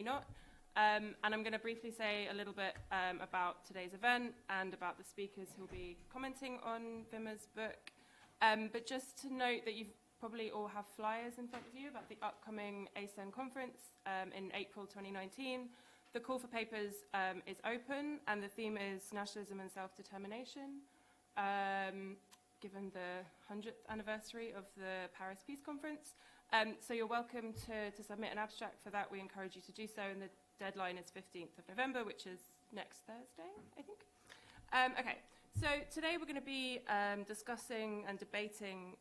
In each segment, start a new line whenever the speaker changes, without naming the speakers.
not. And I'm going to briefly say a little bit about today's event and about the speakers who will be commenting on Wimmer's book. But just to note that you've probably all have flyers in front of you about the upcoming ASEN conference in April 2019. The call for papers is open, and the theme is nationalism and self-determination, given the 100th anniversary of the Paris Peace Conference. So you're welcome to submit an abstract for that. We encourage you to do so, and the deadline is 15th of November, which is next Thursday, I think. Okay, so today we're going to be discussing and debating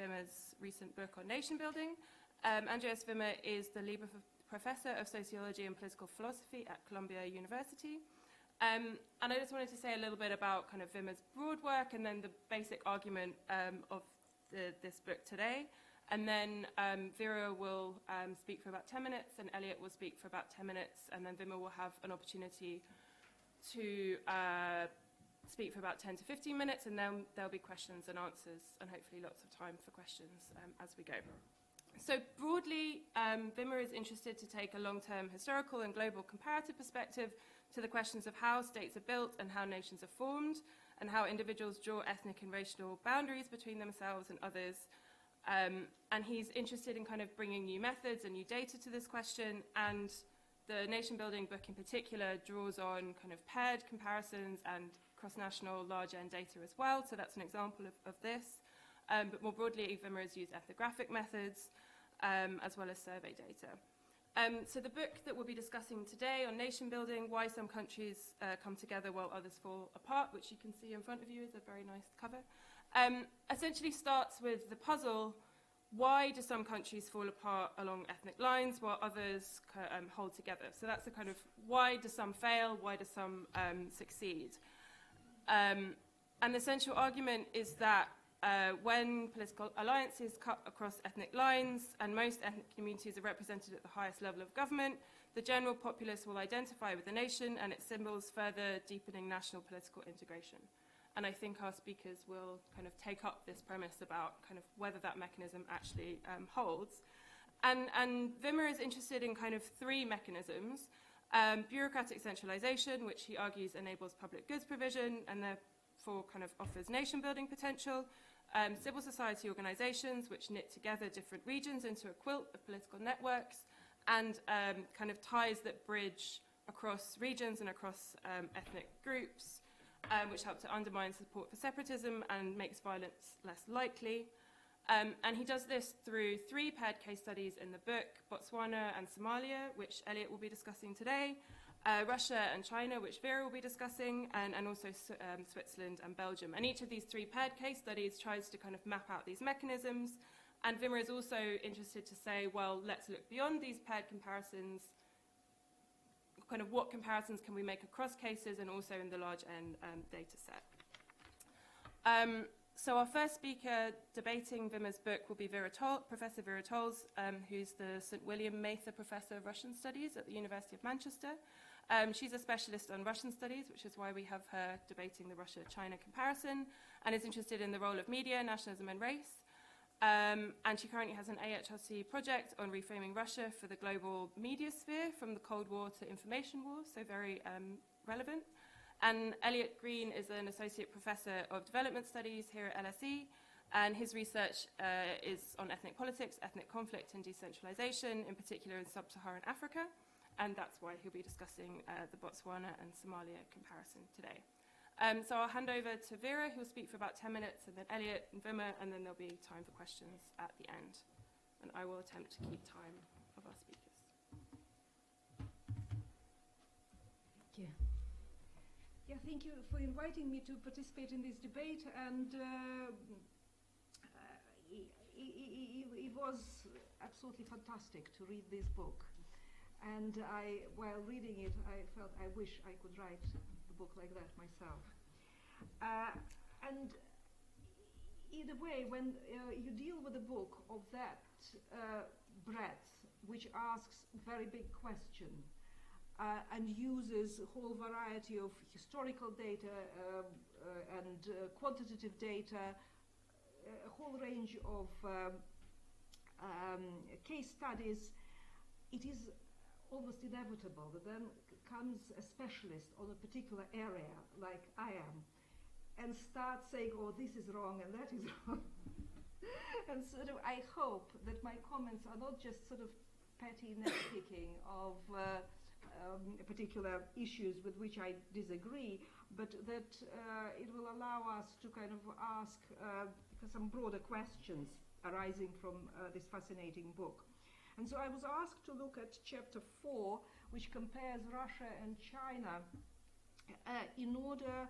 Wimmer's recent book on nation building. Andreas Wimmer is the Lieber Professor of Sociology and Political Philosophy at Columbia University. And I just wanted to say a little bit about kind of Wimmer's broad work and then the basic argument of this book today. And then Vera will speak for about 10 minutes, and Elliot will speak for about 10 minutes, and then Wimmer will have an opportunity to speak for about 10 to 15 minutes, and then there'll be questions and answers, and hopefully lots of time for questions as we go. So broadly, Wimmer is interested to take a long-term historical and global comparative perspective to the questions of how states are built and how nations are formed, and how individuals draw ethnic and racial boundaries between themselves and others. And he's interested in kind of bringing new methods and new data to this question, and the nation building book in particular draws on kind of paired comparisons and cross-national large N data as well, so that's an example of this. But more broadly, Wimmer has used ethnographic methods as well as survey data. So the book that we'll be discussing today on nation building, why some countries come together while others fall apart, which you can see in front of you is a very nice cover, essentially starts with the puzzle: why do some countries fall apart along ethnic lines while others hold together? So that's the kind of why do some fail, why do some succeed? And the central argument is that when political alliances cut across ethnic lines and most ethnic communities are represented at the highest level of government, the general populace will identify with the nation and its symbols, further deepening national political integration. And I think our speakers will kind of take up this premise about kind of whether that mechanism actually holds. And Wimmer is interested in kind of three mechanisms: bureaucratic centralization, which he argues enables public goods provision and therefore kind of offers nation building potential; civil society organizations, which knit together different regions into a quilt of political networks, and kind of ties that bridge across regions and across ethnic groups, which help to undermine support for separatism and makes violence less likely. And he does this through three paired case studies in the book: Botswana and Somalia, which Elliot will be discussing today, Russia and China, which Vera will be discussing, and also Switzerland and Belgium. And each of these three paired case studies tries to kind of map out these mechanisms. And Wimmer is also interested to say, well, let's look beyond these paired comparisons. Kind of what comparisons can we make across cases and also in the large N data set. So our first speaker debating Wimmer's book will be Professor Vera Tolles, who's the St. William Mather Professor of Russian Studies at the University of Manchester. She's a specialist on Russian studies, which is why we have her debating the Russia-China comparison, and is interested in the role of media, nationalism and race. And she currently has an AHRC project on reframing Russia for the global media sphere from the Cold War to information war, so very relevant. And Elliot Green is an associate professor of development studies here at LSE, and his research is on ethnic politics, ethnic conflict and decentralization, in particular in sub-Saharan Africa, and that's why he'll be discussing the Botswana and Somalia comparison today. So I'll hand over to Vera, who will speak for about 10 minutes, and then Elliot and Wimmer, and then there'll be time for questions at the end. And I will attempt to keep time of our speakers.
Thank you. Yeah, thank you for inviting me to participate in this debate. And it was absolutely fantastic to read this book. And while reading it, I felt I wish I could write the book like that myself. And in a way, when you deal with a book of that breadth, which asks very big questions and uses a whole variety of historical data and quantitative data, a whole range of case studies, it is almost inevitable that then comes a specialist on a particular area, like I am, and starts saying, oh, this is wrong and that is wrong. And sort of I hope that my comments are not just sort of petty nitpicking of particular issues with which I disagree, but that it will allow us to kind of ask some broader questions arising from this fascinating book. And so I was asked to look at chapter 4, which compares Russia and China in order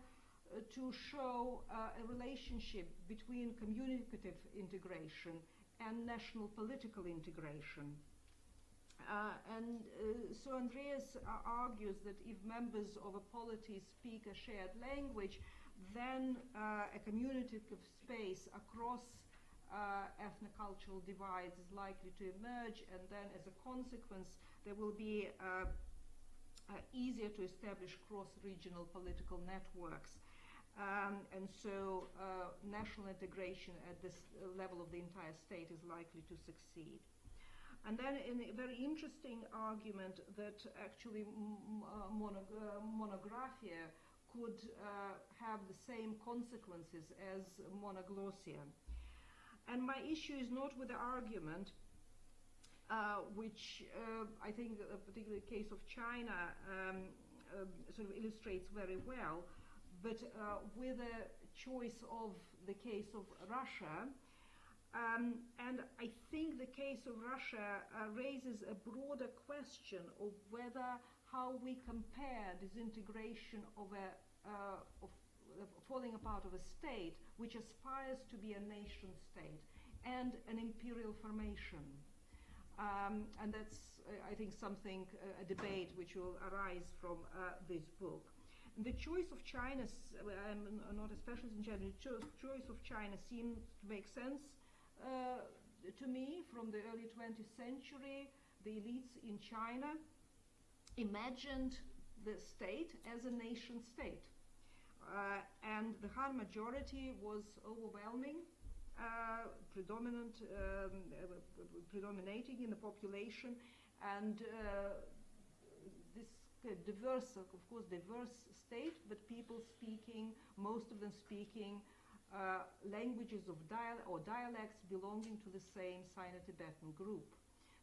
to show a relationship between communicative integration and national political integration. So Andreas argues that if members of a polity speak a shared language, then a communicative space across ethnocultural divides is likely to emerge, and then as a consequence there will be easier to establish cross-regional political networks. And so national integration at this level of the entire state is likely to succeed. And then in a very interesting argument that actually monographia could have the same consequences as monoglossia. And my issue is not with the argument, which I think a particular case of China sort of illustrates very well, but with a choice of the case of Russia. And I think the case of Russia raises a broader question of whether how we compare disintegration of falling apart of a state which aspires to be a nation state and an imperial formation. And that's, I think, something, a debate which will arise from this book. And the choice of China, I'm not a specialist in China, the choice of China seems to make sense to me. From the early 20th century, the elites in China imagined the state as a nation state. And the Han majority was overwhelming, predominating in the population, and this diverse state, but people speaking, most of them speaking languages of dialects belonging to the same Sino-Tibetan group.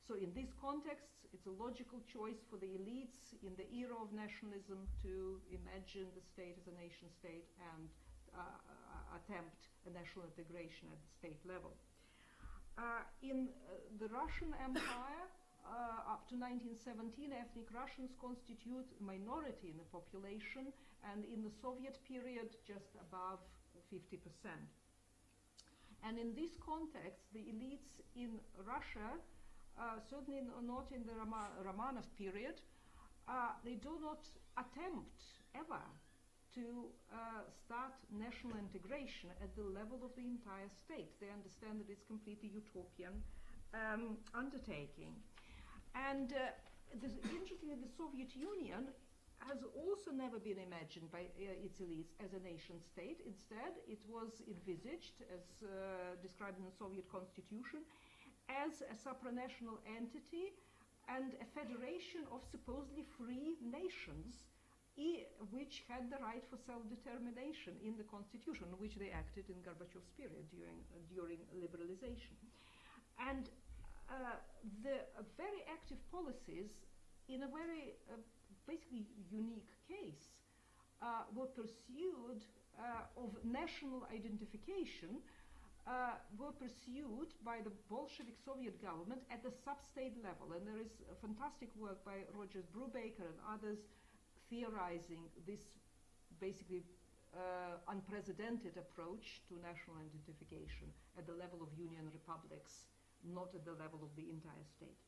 So in these contexts, it's a logical choice for the elites in the era of nationalism to imagine the state as a nation state and attempt a national integration at the state level. In the Russian Empire, up to 1917, ethnic Russians constitute a minority in the population, and in the Soviet period, just above 50%. And in this context, the elites in Russia, certainly not in the Romanov period, they do not attempt ever to start national integration at the level of the entire state. They understand that it's completely utopian undertaking. And interestingly, the Soviet Union has also never been imagined by its elites as a nation state. Instead, it was envisaged, as described in the Soviet constitution, as a supranational entity and a federation of supposedly free nations which had the right for self-determination in the constitution, which they acted in Gorbachev's period during liberalization. And the very active policies, in a very basically unique case, were pursued of national identification, were pursued by the Bolshevik Soviet government at the sub-state level. And there is a fantastic work by Rogers Brubaker and others theorizing this basically unprecedented approach to national identification at the level of union republics, not at the level of the entire state.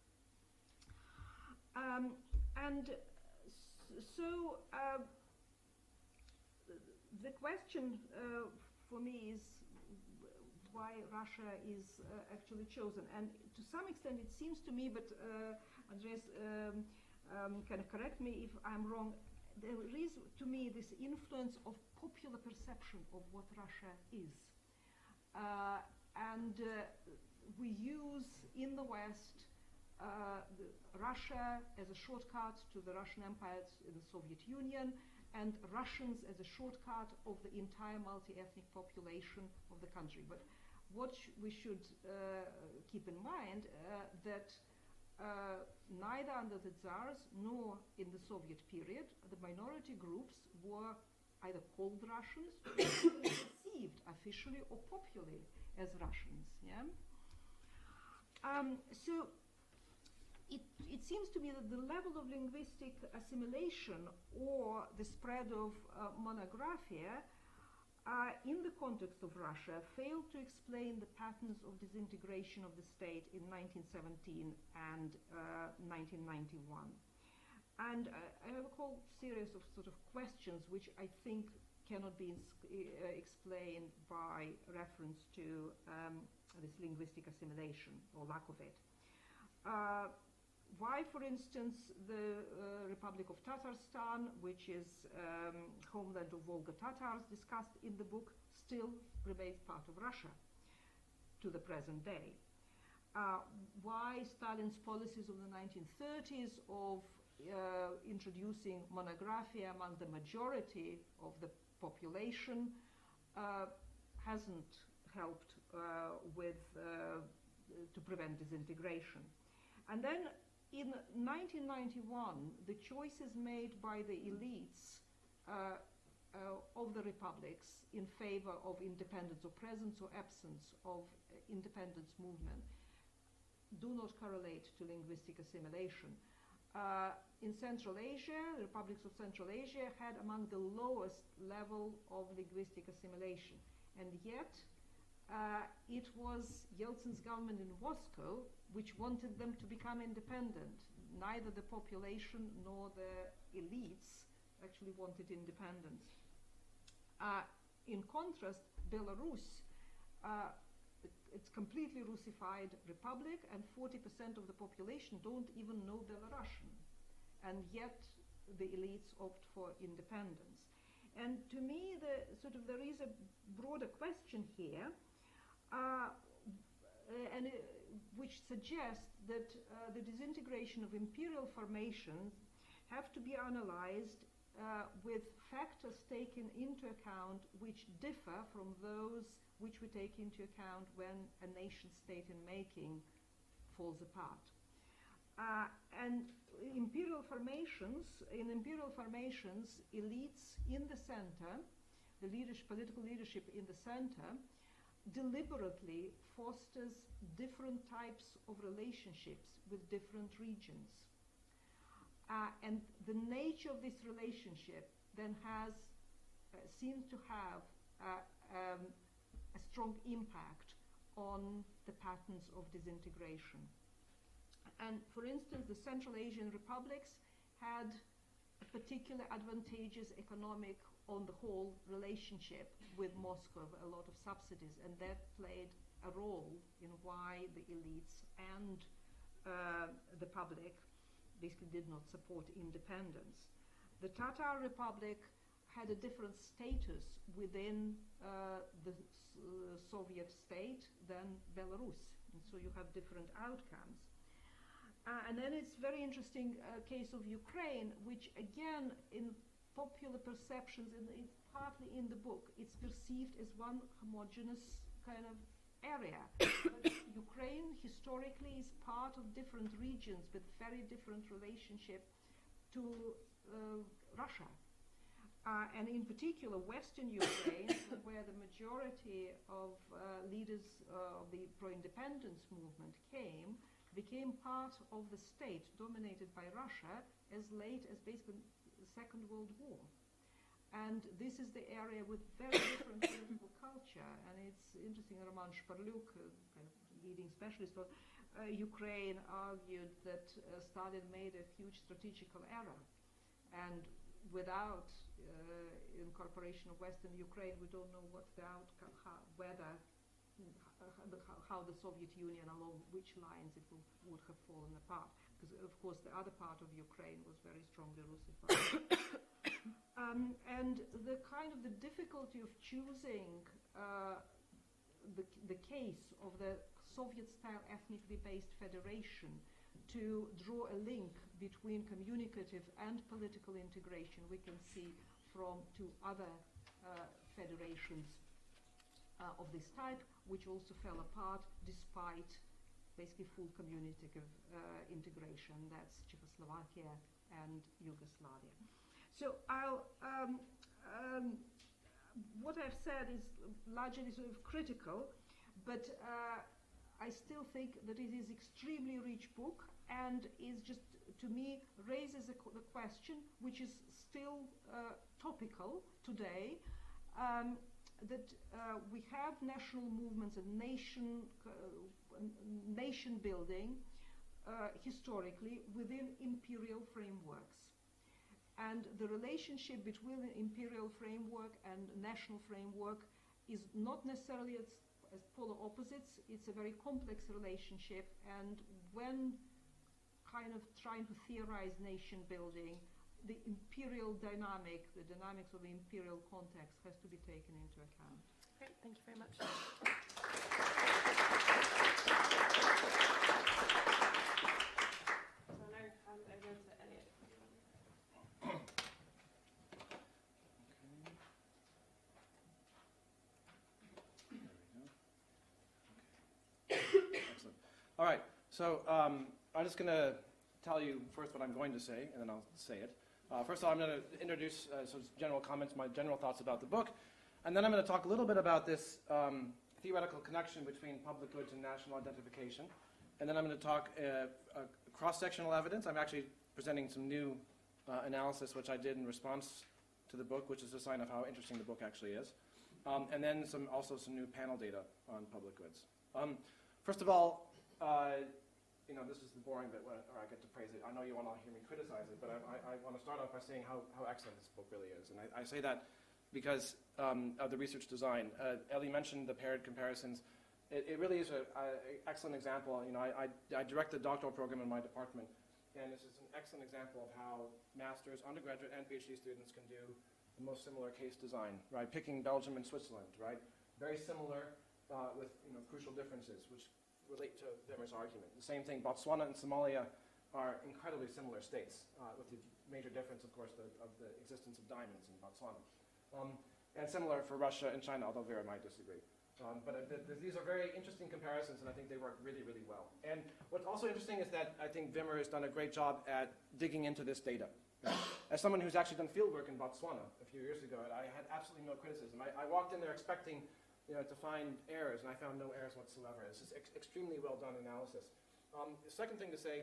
So the question for me is why Russia is actually chosen. And to some extent it seems to me, but Andreas can correct me if I'm wrong, there is to me this influence of popular perception of what Russia is. And we use in the West Russia as a shortcut to the Russian Empire in the Soviet Union, and Russians as a shortcut of the entire multi-ethnic population of the country. But what we should keep in mind that neither under the Tsars nor in the Soviet period, the minority groups were either called Russians or perceived officially or popularly as Russians. Yeah? So it seems to me that the level of linguistic assimilation or the spread of monographia in the context of Russia failed to explain the patterns of disintegration of the state in 1917 and 1991. And I have a whole series of sort of questions which I think cannot be explained by reference to this linguistic assimilation or lack of it. Why, for instance, the Republic of Tatarstan, which is homeland of Volga Tatars discussed in the book, still remains part of Russia to the present day. Why Stalin's policies of the 1930s of introducing monographia among the majority of the population hasn't helped to prevent disintegration. And then in 1991, the choices made by the elites of the republics in favor of independence, or presence or absence of independence movement, do not correlate to linguistic assimilation. In Central Asia, the republics of Central Asia had among the lowest level of linguistic assimilation, and yet it was Yeltsin's government in Moscow which wanted them to become independent. Neither the population nor the elites actually wanted independence. In contrast, Belarus, it's completely Russified republic, and 40% of the population don't even know Belarusian, and yet the elites opt for independence. And to me, there is a broader question here, which suggests that the disintegration of imperial formations have to be analyzed with factors taken into account which differ from those which we take into account when a nation state in making falls apart. And in imperial formations, elites in the center, the political leadership in the center, deliberately fosters different types of relationships with different regions. And the nature of this relationship then seems to have a strong impact on the patterns of disintegration. And for instance, the Central Asian republics had a particular advantageous economic, on the whole, relationship with Moscow, a lot of subsidies, and that played a role in why the elites and the public basically did not support independence. The Tatar Republic had a different status within the Soviet state than Belarus, and so you have different outcomes. And then it's very interesting case of Ukraine, which again, in popular perceptions, and it's partly in the book, it's perceived as one homogeneous kind of area. But Ukraine historically is part of different regions with very different relationship to Russia. And in particular, Western Ukraine, where the majority of leaders of the pro-independence movement became part of the state dominated by Russia as late as basically the Second World War. And this is the area with very different political culture. And it's interesting, Roman Shparlyuk, kind of leading specialist on Ukraine, argued that Stalin made a huge strategical error. And without incorporation of Western Ukraine, we don't know what's the outcome, how the Soviet Union, along which lines it would have fallen apart. Because, of course, the other part of Ukraine was very strongly Russified. And the kind of the difficulty of choosing the case of the Soviet-style ethnically based federation to draw a link between communicative and political integration, we can see from two other federations of this type, which also fell apart despite basically full communicative integration. That's Czechoslovakia and Yugoslavia. So what I've said is largely sort of critical, but I still think that it is extremely rich book and is just, to me, raises the question, which is still topical today, that we have national movements and nation building historically within imperial frameworks. And the relationship between the imperial framework and national framework is not necessarily as polar opposites. It's a very complex relationship, and when kind of trying to theorize nation building, the imperial dynamic, the dynamics of the imperial context has to be taken into account.
Great, thank you very much. So now hand over to Elliot.
All right, so I'm just going to tell you first what I'm going to say, and then I'll say it. First of all, I'm going to introduce some general comments, my general thoughts about the book, and then I'm going to talk a little bit about this theoretical connection between public goods and national identification, and then I'm going to talk cross-sectional evidence. I'm actually presenting some new analysis which I did in response to the book, which is a sign of how interesting the book actually is, and then also some new panel data on public goods. First of all, this is the boring bit where I get to praise it. I know you want to hear me criticize it, but I want to start off by saying how excellent this book really is. And I say that because of the research design. Ellie mentioned the paired comparisons. It really is an excellent example. I direct the doctoral program in my department, and this is an excellent example of how master's, undergraduate, and PhD students can do the most similar case design, right? Picking Belgium and Switzerland, right? Very similar with crucial differences, which relate to Wimmer's argument. The same thing, Botswana and Somalia are incredibly similar states, with the major difference, of course, of the existence of diamonds in Botswana. And similar for Russia and China, although Vera might disagree. But these are very interesting comparisons, and I think they work really, really well. And what's also interesting is that I think Wimmer has done a great job at digging into this data. As someone who's actually done fieldwork in Botswana a few years ago, I had absolutely no criticism. I walked in there expecting to find errors, and I found no errors whatsoever. This is extremely well done analysis. The second thing to say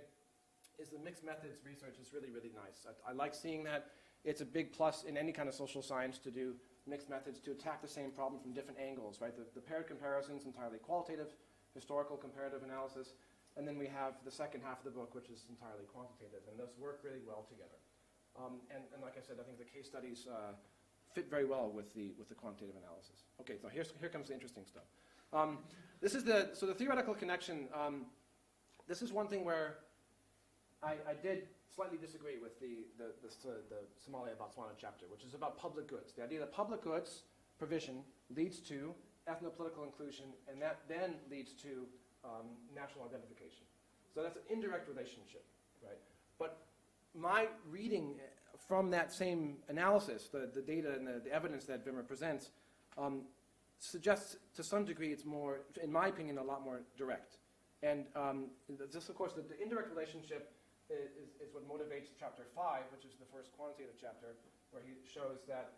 is the mixed methods research is really, really nice. I like seeing that. It's a big plus in any kind of social science to do mixed methods to attack the same problem from different angles, right? The paired comparisons, entirely qualitative, historical comparative analysis, and then we have the second half of the book, which is entirely quantitative, and those work really well together. And like I said, I think the case studies fit very well with the quantitative analysis. Okay, so here comes the interesting stuff. This is the theoretical connection. This is one thing where I did slightly disagree with the Somalia-Botswana chapter, which is about public goods. The idea that public goods provision leads to ethno-political inclusion, and that then leads to national identification. So that's an indirect relationship, right? But my reading from that same analysis, the data and the evidence that Wimmer presents, suggests to some degree it's more, in my opinion, a lot more direct. And this, of course, the indirect relationship is what motivates chapter 5, which is the first quantitative chapter, where he shows that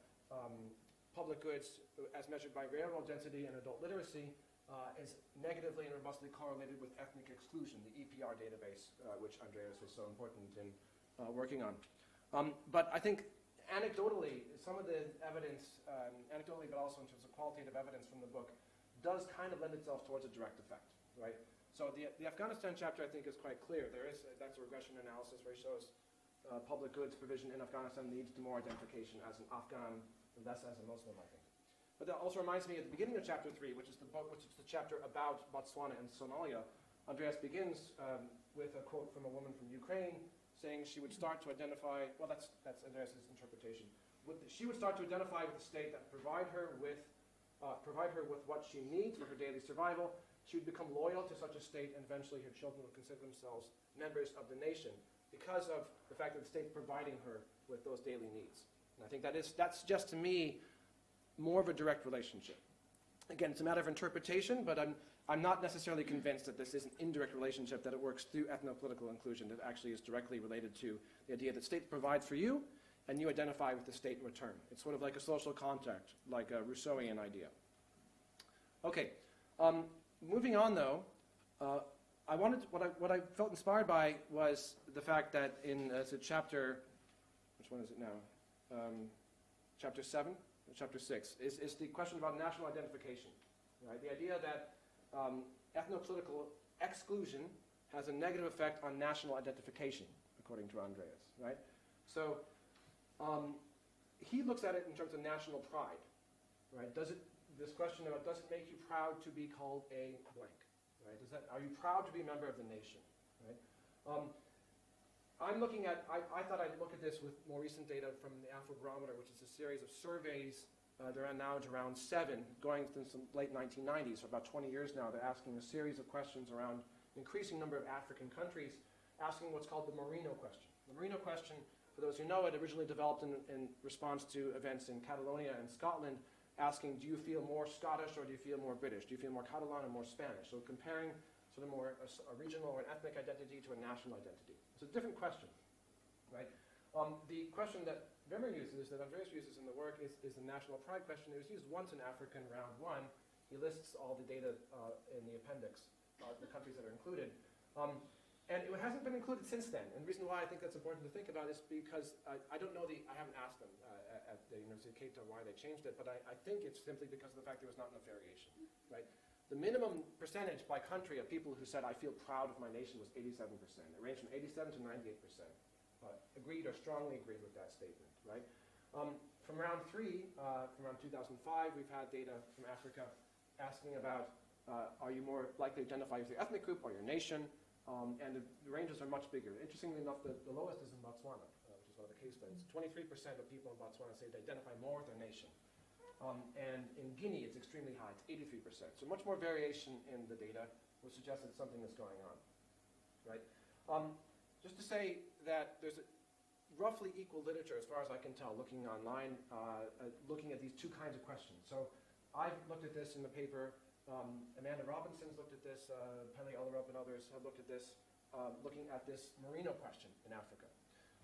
public goods, as measured by railroad density and adult literacy, is negatively and robustly correlated with ethnic exclusion, the EPR database, which Andreas was so important in working on. But I think anecdotally, some of the evidence, anecdotally but also in terms of qualitative evidence from the book, does kind of lend itself towards a direct effect, right? So the Afghanistan chapter, I think, is quite clear. That's a regression analysis where he shows public goods provision in Afghanistan leads to more identification as an Afghan, less as a Muslim, I think. But that also reminds me at the beginning of chapter 3, which is the chapter about Botswana and Somalia, Andreas begins with a quote from a woman from Ukraine saying she would start to identify, well, that's Andreas' interpretation. She would start to identify with a state that provide her with what she needs for her daily survival, she would become loyal to such a state, and eventually her children would consider themselves members of the nation because of the fact that the state providing her with those daily needs. And I think that's just, to me, more of a direct relationship. Again, it's a matter of interpretation, but I'm not necessarily convinced that this is an indirect relationship, that it works through ethno-political inclusion, that actually is directly related to the idea that state provides for you, and you identify with the state in return. It's sort of like a social contract, like a Rousseauian idea. Okay, moving on though, what I felt inspired by was the fact that in chapter, which one is it now? Chapter 7, or chapter 6, is the question about national identification. Right? The idea that ethno-political exclusion has a negative effect on national identification, according to Andreas. Right? So he looks at it in terms of national pride. Right? This question about, does it make you proud to be called a blank? Right? Are you proud to be a member of the nation? Right? I'm looking at, I thought I'd look at this with more recent data from the Afrobarometer, which is a series of surveys. They're now at around 7, going since the late 1990s, so about 20 years now. They're asking a series of questions around an increasing number of African countries, asking what's called the Merino question. The Merino question, for those who know it, originally developed in response to events in Catalonia and Scotland, asking, do you feel more Scottish or do you feel more British? Do you feel more Catalan or more Spanish? So comparing sort of more a regional or an ethnic identity to a national identity. It's a different question, right? The question that Wimmer uses, that Andreas uses in the work, is the national pride question. It was used once in Africa in round 1. He lists all the data in the appendix, the countries that are included. And it hasn't been included since then. And the reason why I think that's important to think about is because I don't know I haven't asked them at the University of Cape Town why they changed it, but I think it's simply because of the fact there was not enough variation, right? The minimum percentage by country of people who said, I feel proud of my nation, was 87%. It ranged from 87 to 98%. Agreed or strongly agreed with that statement, right? From round 3, from around 2005, we've had data from Africa asking about, are you more likely to identify with your ethnic group or your nation? And the ranges are much bigger. Interestingly enough, the lowest is in Botswana, which is one of the case studies. 23% of people in Botswana say they identify more with their nation. And in Guinea, it's extremely high. It's 83%. So much more variation in the data would suggest that something is going on, right? Just to say that there's roughly equal literature, as far as I can tell, looking online, looking at these two kinds of questions. So I've looked at this in the paper. Amanda Robinson's looked at this. Pele Olarup and others have looked at this, looking at this Merino question in Africa.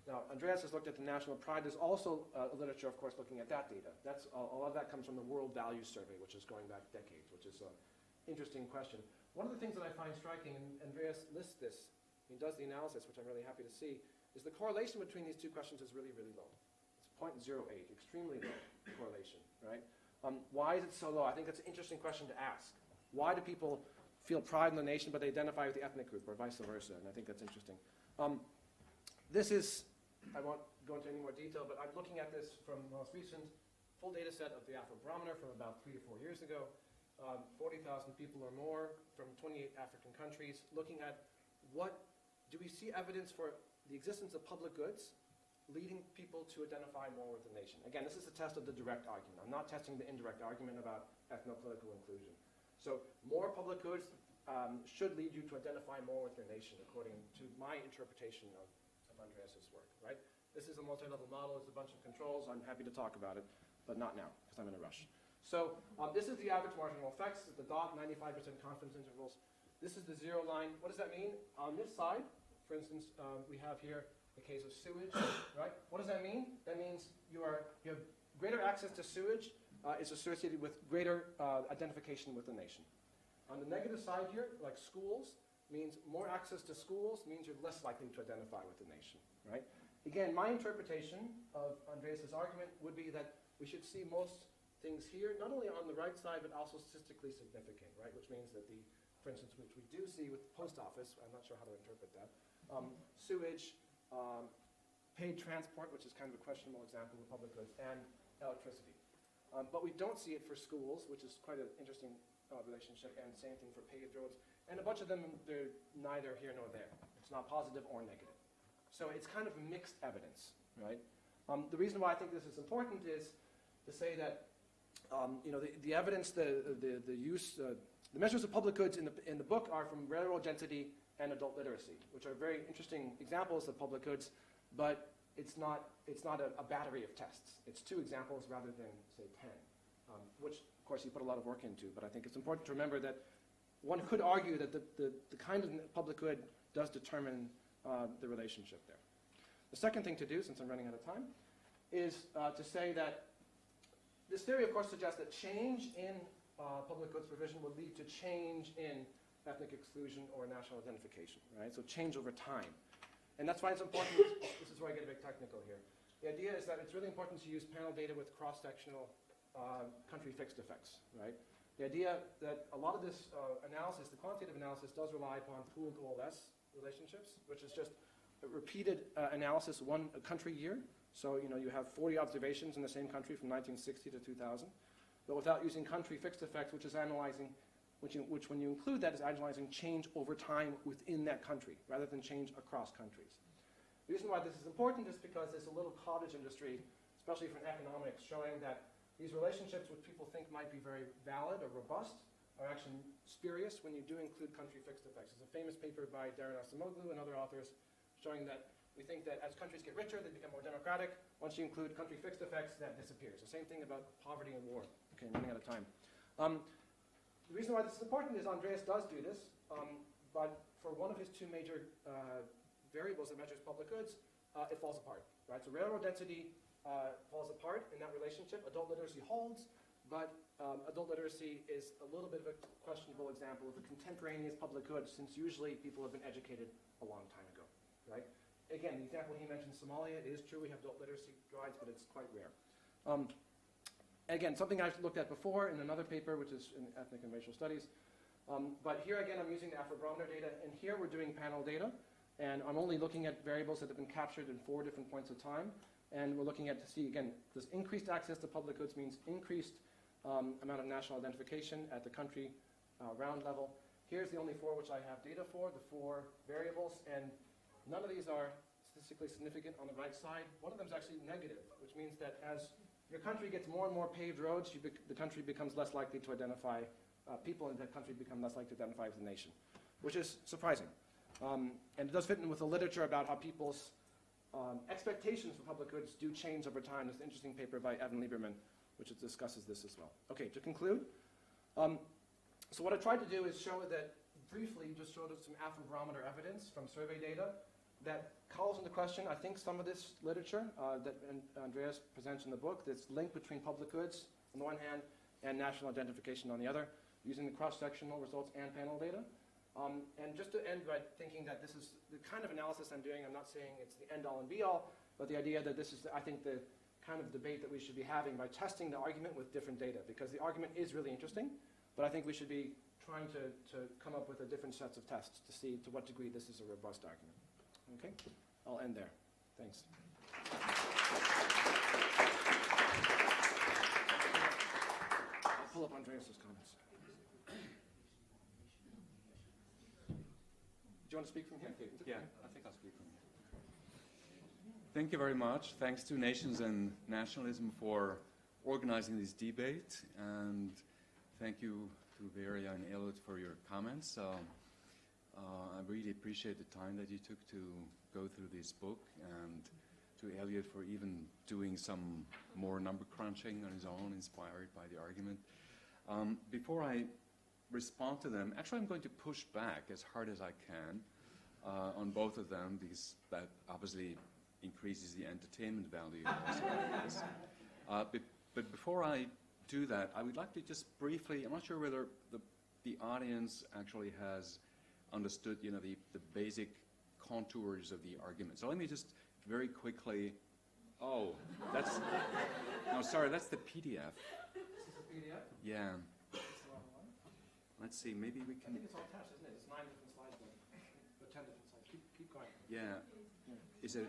Now, Andreas has looked at the national pride. There's also literature, of course, looking at that data. A lot of that comes from the World Values Survey, which is going back decades, which is an interesting question. One of the things that I find striking, and Andreas lists this, he does the analysis, which I'm really happy to see, is the correlation between these two questions is really, really low. It's 0.08, extremely low correlation, right? Why is it so low? I think that's an interesting question to ask. Why do people feel pride in the nation, but they identify with the ethnic group, or vice versa? And I think that's interesting. This is, I won't go into any more detail, but I'm looking at this from the most recent full data set of the Afrobarometer from about 3 or 4 years ago. 40,000 people or more from 28 African countries, looking at do we see evidence for the existence of public goods leading people to identify more with the nation? Again, this is a test of the direct argument. I'm not testing the indirect argument about ethno-political inclusion. So more public goods should lead you to identify more with your nation, according to my interpretation of Andreas's work, right? This is a multi-level model. It's a bunch of controls. I'm happy to talk about it, but not now, because I'm in a rush. So this is the average marginal effects. This is the dot, 95% confidence intervals. This is the 0 line. What does that mean? On this side, for instance, we have here the case of sewage, right? What does that mean? That means you have greater access to sewage is associated with greater identification with the nation. On the negative side here, like schools, means more access to schools means you're less likely to identify with the nation, right? Again, my interpretation of Andreas's argument would be that we should see most things here, not only on the right side, but also statistically significant, right? Which means that for instance, which we do see with the post office, I'm not sure how to interpret that, sewage, paid transport, which is kind of a questionable example of public goods, and electricity. But we don't see it for schools, which is quite an interesting relationship, and same thing for paved roads. And a bunch of them, they're neither here nor there. It's not positive or negative. So it's kind of mixed evidence, right? The reason why I think this is important is to say that the evidence, the use, The measures of public goods in the book are from railroad density and adult literacy, which are very interesting examples of public goods, but it's not a battery of tests. It's 2 examples rather than, say, 10, which, of course, you put a lot of work into. But I think it's important to remember that one could argue that the kind of public good does determine the relationship there. The second thing to do, since I'm running out of time, is to say that this theory, of course, suggests that change in public goods provision would lead to change in ethnic exclusion or national identification, right? So change over time. And that's why it's important, this is where I get a bit technical here. The idea is that it's really important to use panel data with cross-sectional country fixed effects, right? The idea that a lot of this analysis, the quantitative analysis, does rely upon pooled OLS relationships, which is just a repeated analysis one country year. So, you have 40 observations in the same country from 1960 to 2000, but without using country fixed effects, which is analyzing, which when you include that, is analyzing change over time within that country, rather than change across countries. The reason why this is important is because there's a little cottage industry, especially for economics, showing that these relationships, which people think might be very valid or robust, are actually spurious when you do include country fixed effects. There's a famous paper by Darren Acemoglu and other authors showing that we think that as countries get richer, they become more democratic. Once you include country fixed effects, that disappears. The same thing about poverty and war. Okay, I'm running out of time. The reason why this is important is Andreas does do this, but for one of his 2 major variables that measures public goods, it falls apart, right? So railroad density falls apart in that relationship. Adult literacy holds, but adult literacy is a little bit of a questionable example of a contemporaneous public good, since usually people have been educated a long time ago, right? Again, the example he mentioned, Somalia, it is true we have adult literacy drives, but it's quite rare. Again, something I've looked at before in another paper, which is in ethnic and racial studies. But here again, I'm using the Afrobarometer data, and here we're doing panel data, and I'm only looking at variables that have been captured in 4 different points of time, and we're looking at to see, again, does increased access to public goods means increased amount of national identification at the country round level. Here's the only 4 which I have data for, the 4 variables, and none of these are statistically significant on the right side. One of them is actually negative, which means that as your country gets more and more paved roads, the country becomes less likely to identify, people in that country become less likely to identify with the nation, which is surprising. And it does fit in with the literature about how people's expectations for public goods do change over time. There's an interesting paper by Evan Lieberman, which discusses this as well. Okay, to conclude, so what I tried to do is show that, briefly, just showed some Afrobarometer evidence from survey data that calls into question, I think, some of this literature that Andreas presents in the book, this link between public goods on the one hand and national identification on the other, using the cross-sectional results and panel data. And just to end by thinking that this is the kind of analysis I'm doing, I'm not saying it's the end-all and be-all, but the idea that this is, I think, the kind of debate that we should be having by testing the argument with different data, because the argument is really interesting, but I think we should be trying to come up with a different sets of tests to see to what degree this is a robust argument. Okay, I'll end there. Thanks. I'll pull up Andreas's comments. Do you want to speak from here?
Yeah, I think I'll speak from here. Thank you very much. Thanks to Nations and Nationalism for organizing this debate, and thank you to Veria and Elliot for your comments. I really appreciate the time that you took to go through this book, and to Elliot for even doing some more number crunching on his own, inspired by the argument. Before I respond to them, actually I'm going to push back as hard as I can on both of them, because that obviously increases the entertainment value also of this. But before I do that, I would like to just briefly, I'm not sure whether the audience actually has understood, the basic contours of the argument. So let me just very quickly, no, sorry, that's the PDF.
This is the PDF?
Yeah.
This is the wrong one.
Let's see, maybe we can.
I think it's all attached, isn't it? It's 9 different slides, or 10 different slides. Keep going.
Yeah. Is it?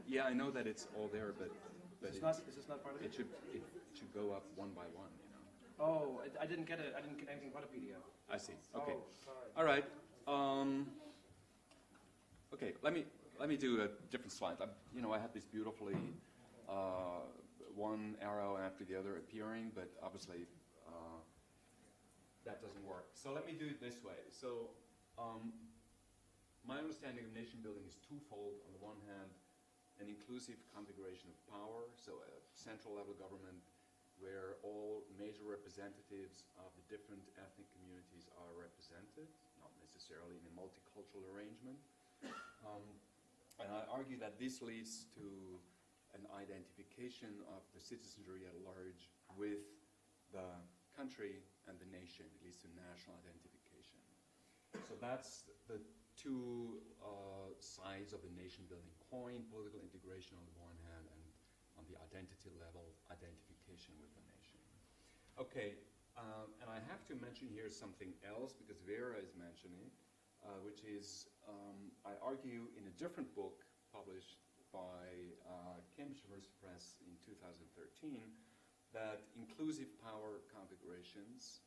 Yeah, I know that it's all there, but
is this not part of it?
It should go up one by one,
Oh, I didn't get anything but a PDF.
I see. Okay.
Oh, sorry.
All right. Okay. Let me do a different slide. I have this beautifully one arrow after the other appearing, but obviously that doesn't work. So let me do it this way. So my understanding of nation building is twofold. On the one hand, an inclusive configuration of power, so a central level government where all major representatives of the different ethnic communities are represented, not necessarily in a multicultural arrangement. And I argue that this leads to an identification of the citizenry at large with the country and the nation. It leads to national identification. So that's the two sides of the nation-building coin: political integration on the one hand, and on the identity level, identification with the nation. Okay, and I have to mention here something else, because Vera is mentioning, which is, I argue in a different book published by Cambridge University Press in 2013, that inclusive power configurations,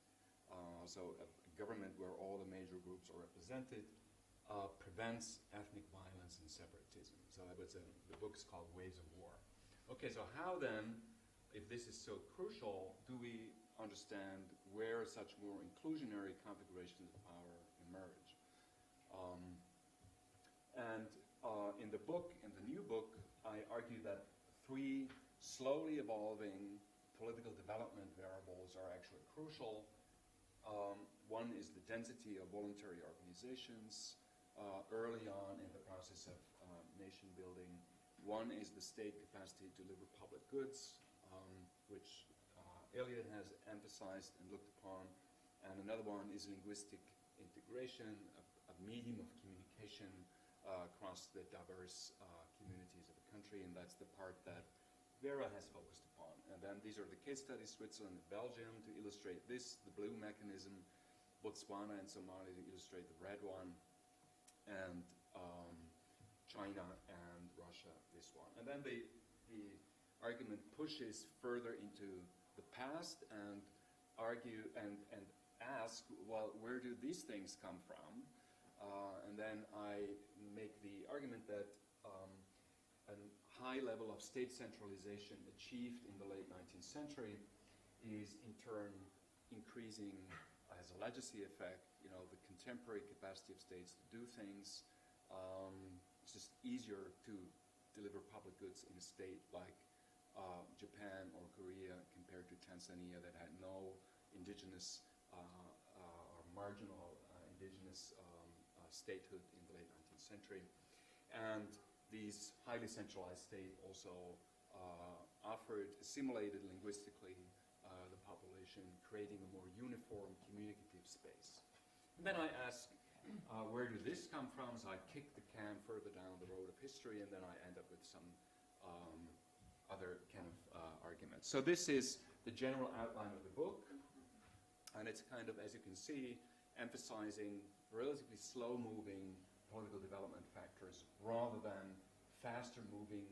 so a government where all the major groups are represented, prevents ethnic violence and separatism. So the book is called Waves of War. Okay, so how then, if this is so crucial, do we understand where such more inclusionary configurations of power emerge? In the book, in the new book, I argue that three slowly evolving political development variables are actually crucial. One is the density of voluntary organizations early on in the process of nation building. One is the state capacity to deliver public goods, which Eliot has emphasized and looked upon. And another one is linguistic integration, a medium of communication across the diverse communities of the country, and that's the part that Vera has focused upon. And then these are the case studies: Switzerland and Belgium to illustrate this, the blue mechanism, Botswana and Somalia to illustrate the red one, and China and Russia, this one. And then the argument pushes further into the past and argue and ask, well, where do these things come from? And then I make the argument that a high level of state centralization achieved in the late 19th century is in turn increasing as a legacy effect, the contemporary capacity of states to do things. It's just easier to deliver public goods in a state like Japan or Korea compared to Tanzania that had no indigenous or marginal indigenous statehood in the late 19th century. And these highly centralized states also assimilated linguistically the population, creating a more uniform communicative space. And then I ask, where did this come from? So I kick the can further down the road of history, and then I end up with some other kind of arguments. So this is the general outline of the book, and it's kind of, as you can see, emphasizing relatively slow-moving political development factors rather than faster-moving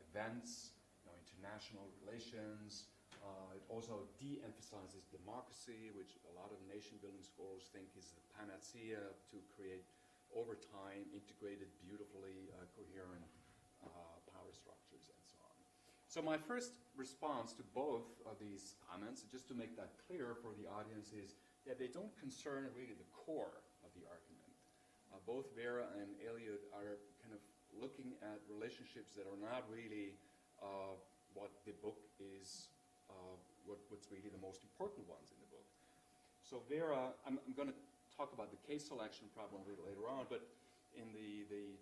events, international relations. It also de-emphasizes democracy, which a lot of nation-building scholars think is the panacea to create, over time, integrated, beautifully coherent power structures and so on. So my first response to both of these comments, just to make that clear for the audience, is that they don't concern really the core of the argument. Both Vera and Eliot are kind of looking at relationships that are not really what the book is, what's really the most important ones in the book. So Vera, I'm going to talk about the case selection problem a little later on, but in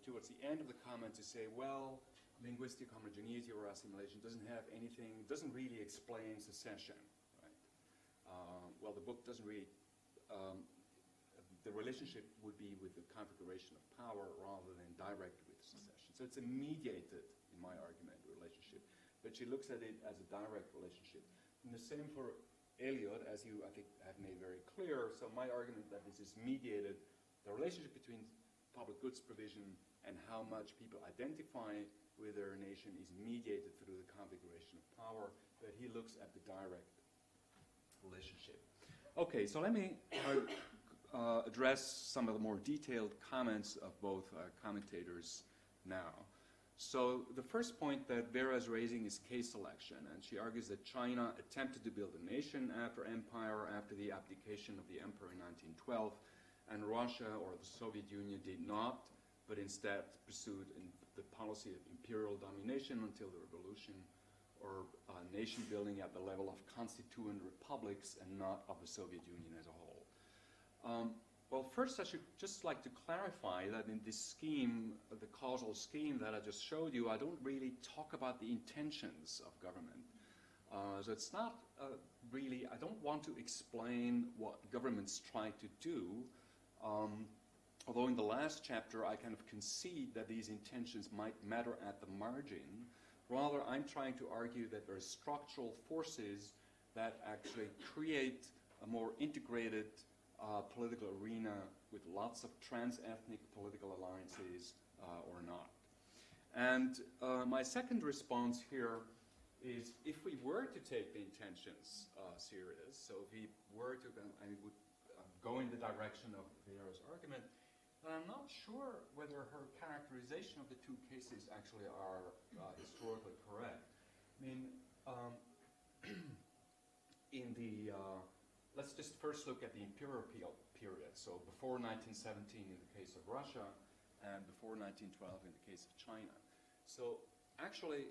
towards the end of the comment to say, well, linguistic homogeneity or assimilation doesn't really explain secession, right? Well, the book doesn't really, the relationship would be with the configuration of power rather than direct with secession. So it's a mediated, in my argument, relationship, but she looks at it as a direct relationship. And the same for Eliot, as you, I think, have made very clear. So my argument that this is mediated, the relationship between public goods provision and how much people identify with their nation is mediated through the configuration of power, but he looks at the direct relationship. Okay, so let me address some of the more detailed comments of both commentators now. So the first point that Vera is raising is case selection, and she argues that China attempted to build a nation after empire, after the abdication of the emperor in 1912, and Russia or the Soviet Union did not, but instead pursued the policy of imperial domination until the revolution, or nation building at the level of constituent republics and not of the Soviet Union as a whole. Well, first I should just like to clarify that in this scheme, the causal scheme that I just showed you, I don't really talk about the intentions of government. So it's not really, I don't want to explain what governments try to do, although in the last chapter I kind of concede that these intentions might matter at the margin. Rather, I'm trying to argue that there are structural forces that actually create a more integrated political arena with lots of trans-ethnic political alliances or not. And my second response here is if we were to take the intentions serious, so if we were to, I would go in the direction of Vera's argument, then I'm not sure whether her characterization of the two cases actually are historically correct. I mean, in the let's just first look at the imperial period. So before 1917 in the case of Russia, and before 1912 in the case of China. So actually,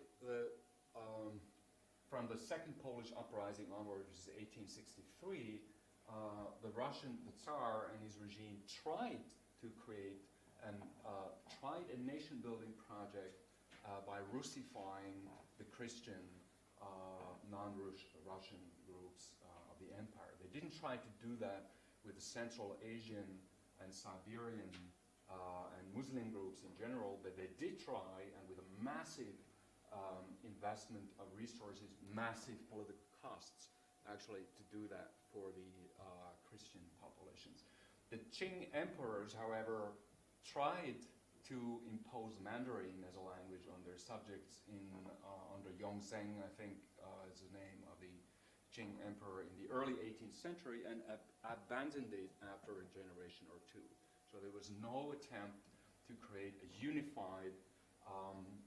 from the Second Polish Uprising onward, which is 1863, the Tsar and his regime tried to create a nation-building project by Russifying the Christian non-Russian groups of the empire. They didn't try to do that with the Central Asian and Siberian and Muslim groups in general, but they did try, and with a massive investment of resources, massive political costs, actually to do that for the Christian populations. The Qing emperors, however, tried to impose Mandarin as a language on their subjects under Yongzheng, I think is the name of the Qing emperor in the early 18th century, and abandoned it after a generation or two. So there was no attempt to create a unified,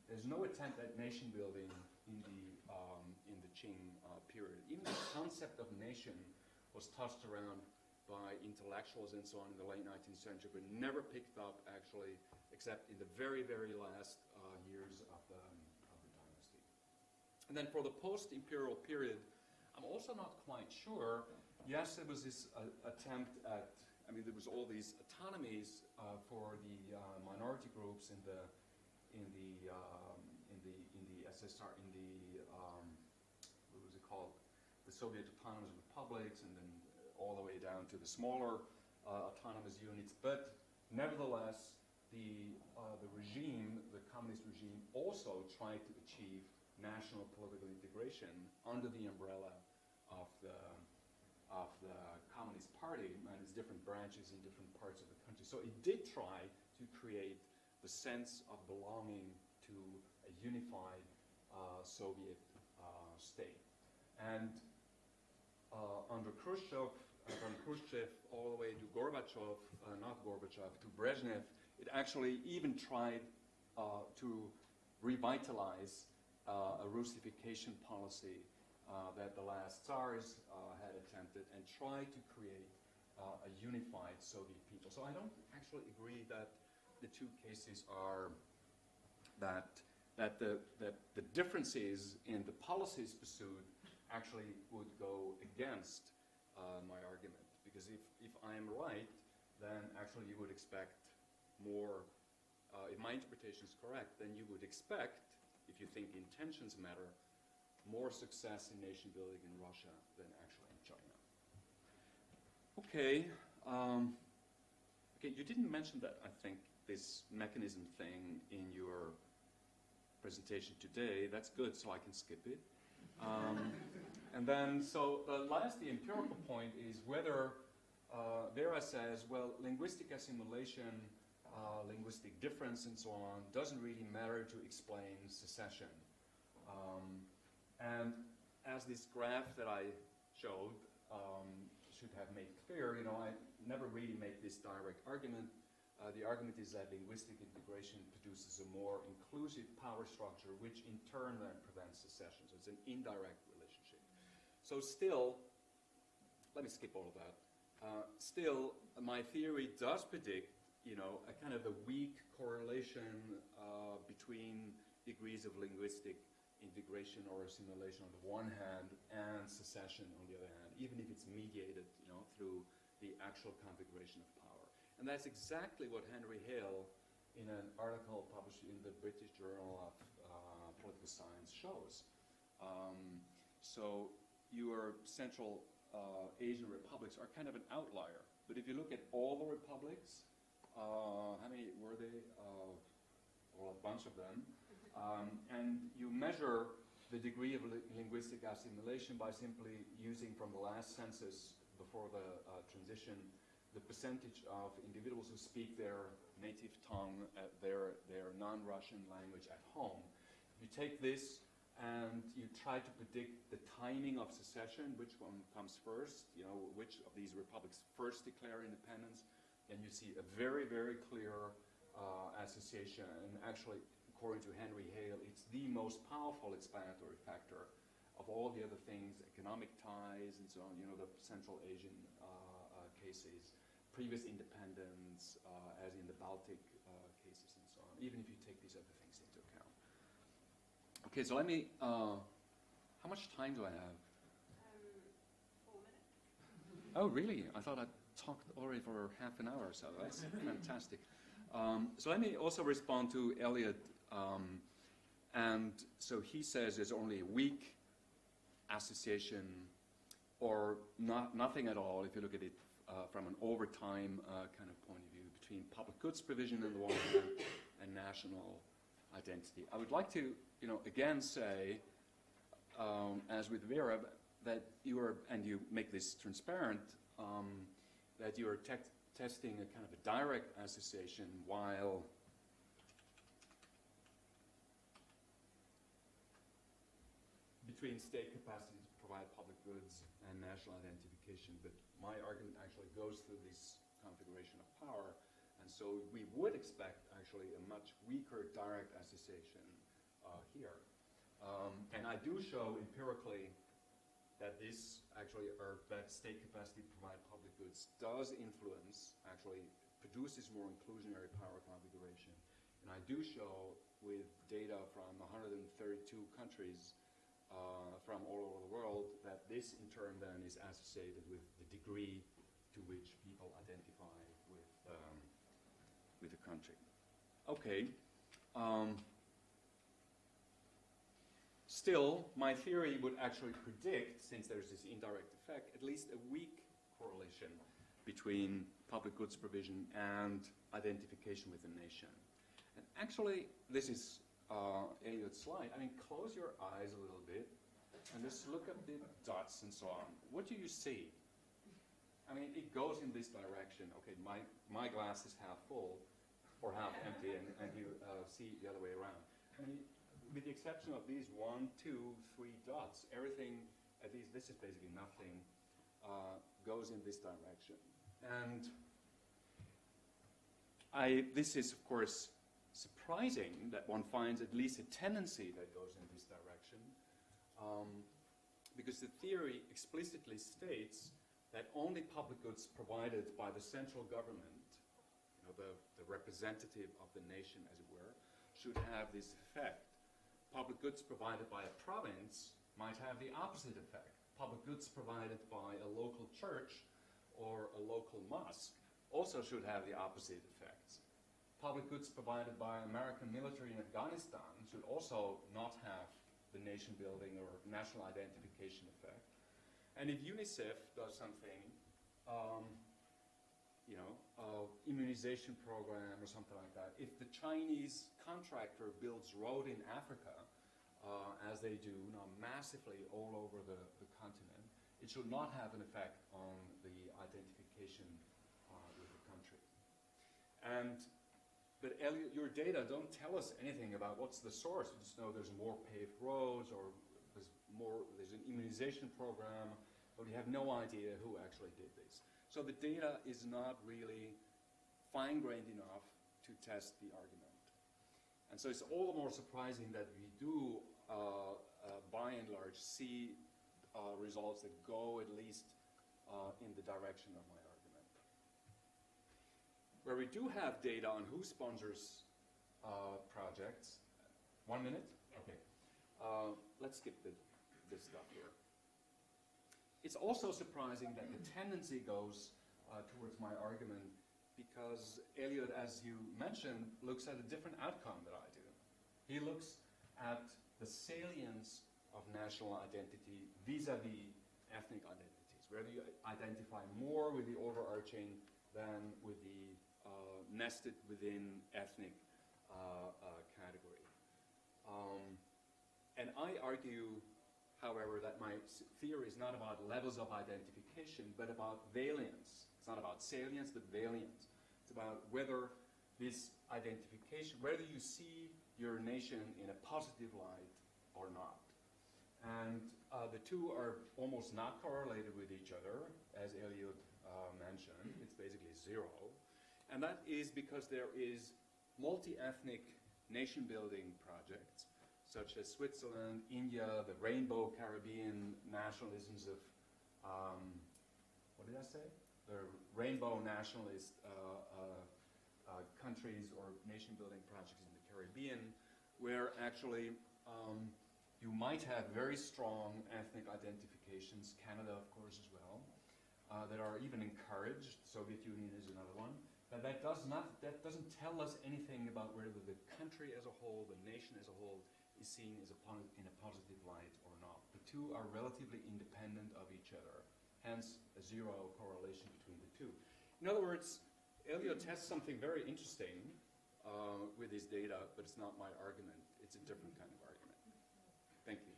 there's no attempt at nation building in the Qing period. Even the concept of nation was tossed around by intellectuals and so on in the late 19th century, but never picked up actually, except in the very, very last years of the dynasty. And then for the post-imperial period, I'm also not quite sure. Yes, there was this attempt at, I mean, there was all these autonomies for the minority groups in the SSR, what was it called, the Soviet autonomous republics, and then all the way down to the smaller autonomous units. But nevertheless, the regime, the communist regime, also tried to achieve national political integration under the umbrella of the Communist Party and its different branches in different parts of the country. So it did try to create the sense of belonging to a unified Soviet state. And under Khrushchev, from Khrushchev all the way to Gorbachev, to Brezhnev, it actually even tried to revitalize a Russification policy that the last Tsars had attempted, and tried to create a unified Soviet people. So I don't actually agree that the two cases are that the differences in the policies pursued actually would go against my argument. Because if I am right, then actually you would expect more, if my interpretation is correct, then you would expect, if you think intentions matter, more success in nation building in Russia than actually in China. Okay. Okay, you didn't mention that, I think, this mechanism thing in your presentation today. That's good, so I can skip it. And then, so the empirical point is whether Vera says, well, linguistic assimilation, linguistic difference, and so on, doesn't really matter to explain secession. And as this graph that I showed should have made clear, I never really make this direct argument, The argument is that linguistic integration produces a more inclusive power structure, which in turn then prevents secession. So it's an indirect relationship. So still, let me skip all of that. Still, my theory does predict, a kind of a weak correlation between degrees of linguistic integration or assimilation on the one hand and secession on the other hand, even if it's mediated, through the actual configuration of power. And that's exactly what Henry Hale, in an article published in the British Journal of Political Science, shows. So your Central Asian republics are kind of an outlier. But if you look at all the republics, how many were they? Well, a bunch of them. And you measure the degree of linguistic assimilation by simply using from the last census before the transition the percentage of individuals who speak their native tongue, their non-Russian language at home. You take this and you try to predict the timing of secession, which one comes first, which of these republics first declare independence, and you see a very, very clear association. And actually, according to Henry Hale, it's the most powerful explanatory factor of all the other things, economic ties and so on, the Central Asian cases, previous independence, as in the Baltic cases and so on, even if you take these other things into account. Okay, so let me, how much time do I have?
4 minutes.
Oh, really? I thought I talked already for half an hour or so. That's fantastic. So let me also respond to Elliot. And so he says there's only a weak association or nothing at all if you look at it from an overtime kind of point of view between public goods provision on the one hand and national identity. I would like to, again say, as with Vera, that you are, and you make this transparent, that you are testing a kind of a direct association while between state capacity to provide public goods and national identification. But my argument actually goes through this configuration of power. And so we would expect actually a much weaker direct association here. And I do show empirically that this actually, or that state capacity to provide public goods does influence, actually produces more inclusionary power configuration. And I do show with data from 132 countries from all over the world that this in turn then is associated with the degree to which people identify with the country. Okay. Still, my theory would actually predict, since there's this indirect effect, at least a weak correlation between public goods provision and identification with the nation. And actually, this is Elliot's slide. I mean, close your eyes a little bit and just look at the dots and so on. What do you see? I mean, it goes in this direction. Okay, my glass is half full or half empty, and you see the other way around. I mean, with the exception of these 1, 2, 3 dots, everything, at least this is basically nothing, goes in this direction. And this is, of course, surprising that one finds at least a tendency that goes in this direction, because the theory explicitly states that only public goods provided by the central government, the representative of the nation, as it were, should have this effect. Public goods provided by a province might have the opposite effect. Public goods provided by a local church or a local mosque also should have the opposite effects. Public goods provided by American military in Afghanistan should also not have the nation building or national identification effect. And if UNICEF does something, immunization program or something like that, if the Chinese contractor builds road in Africa, as they do now massively all over the continent, it should not have an effect on the identification with the country. But Elliot, your data don't tell us anything about what's the source. You just know there's more paved roads or there's an immunization program, but we have no idea who actually did this. So the data is not really fine-grained enough to test the argument. And so it's all the more surprising that we do, by and large, see results that go at least in the direction of my argument. Where we do have data on who sponsors projects. 1 minute? Okay. Let's skip this stuff here. It's also surprising that the tendency goes towards my argument because Eliot, as you mentioned, looks at a different outcome than I do. He looks at the salience of national identity vis-a-vis ethnic identities. Whether you identify more with the overarching than with the nested within ethnic category. And I argue, however, that my theory is not about levels of identification, but about valence. It's not about salience, but valence. It's about whether this identification, whether you see your nation in a positive light or not. And the two are almost not correlated with each other, as Eliot mentioned. It's basically zero. And that is because there is multi-ethnic nation-building projects, such as Switzerland, India, the Rainbow Caribbean nationalisms of, what did I say? The Rainbow nationalist countries or nation-building projects in the Caribbean, where actually you might have very strong ethnic identifications, Canada, of course, as well, that are even encouraged. Soviet Union is another one. But that doesn't tell us anything about whether the country as a whole, the nation as a whole, is seen as in a positive light or not. The two are relatively independent of each other, hence a zero correlation between the two. In other words, Eliot tests something very interesting with his data, but it's not my argument. It's a different kind of argument. Thank you.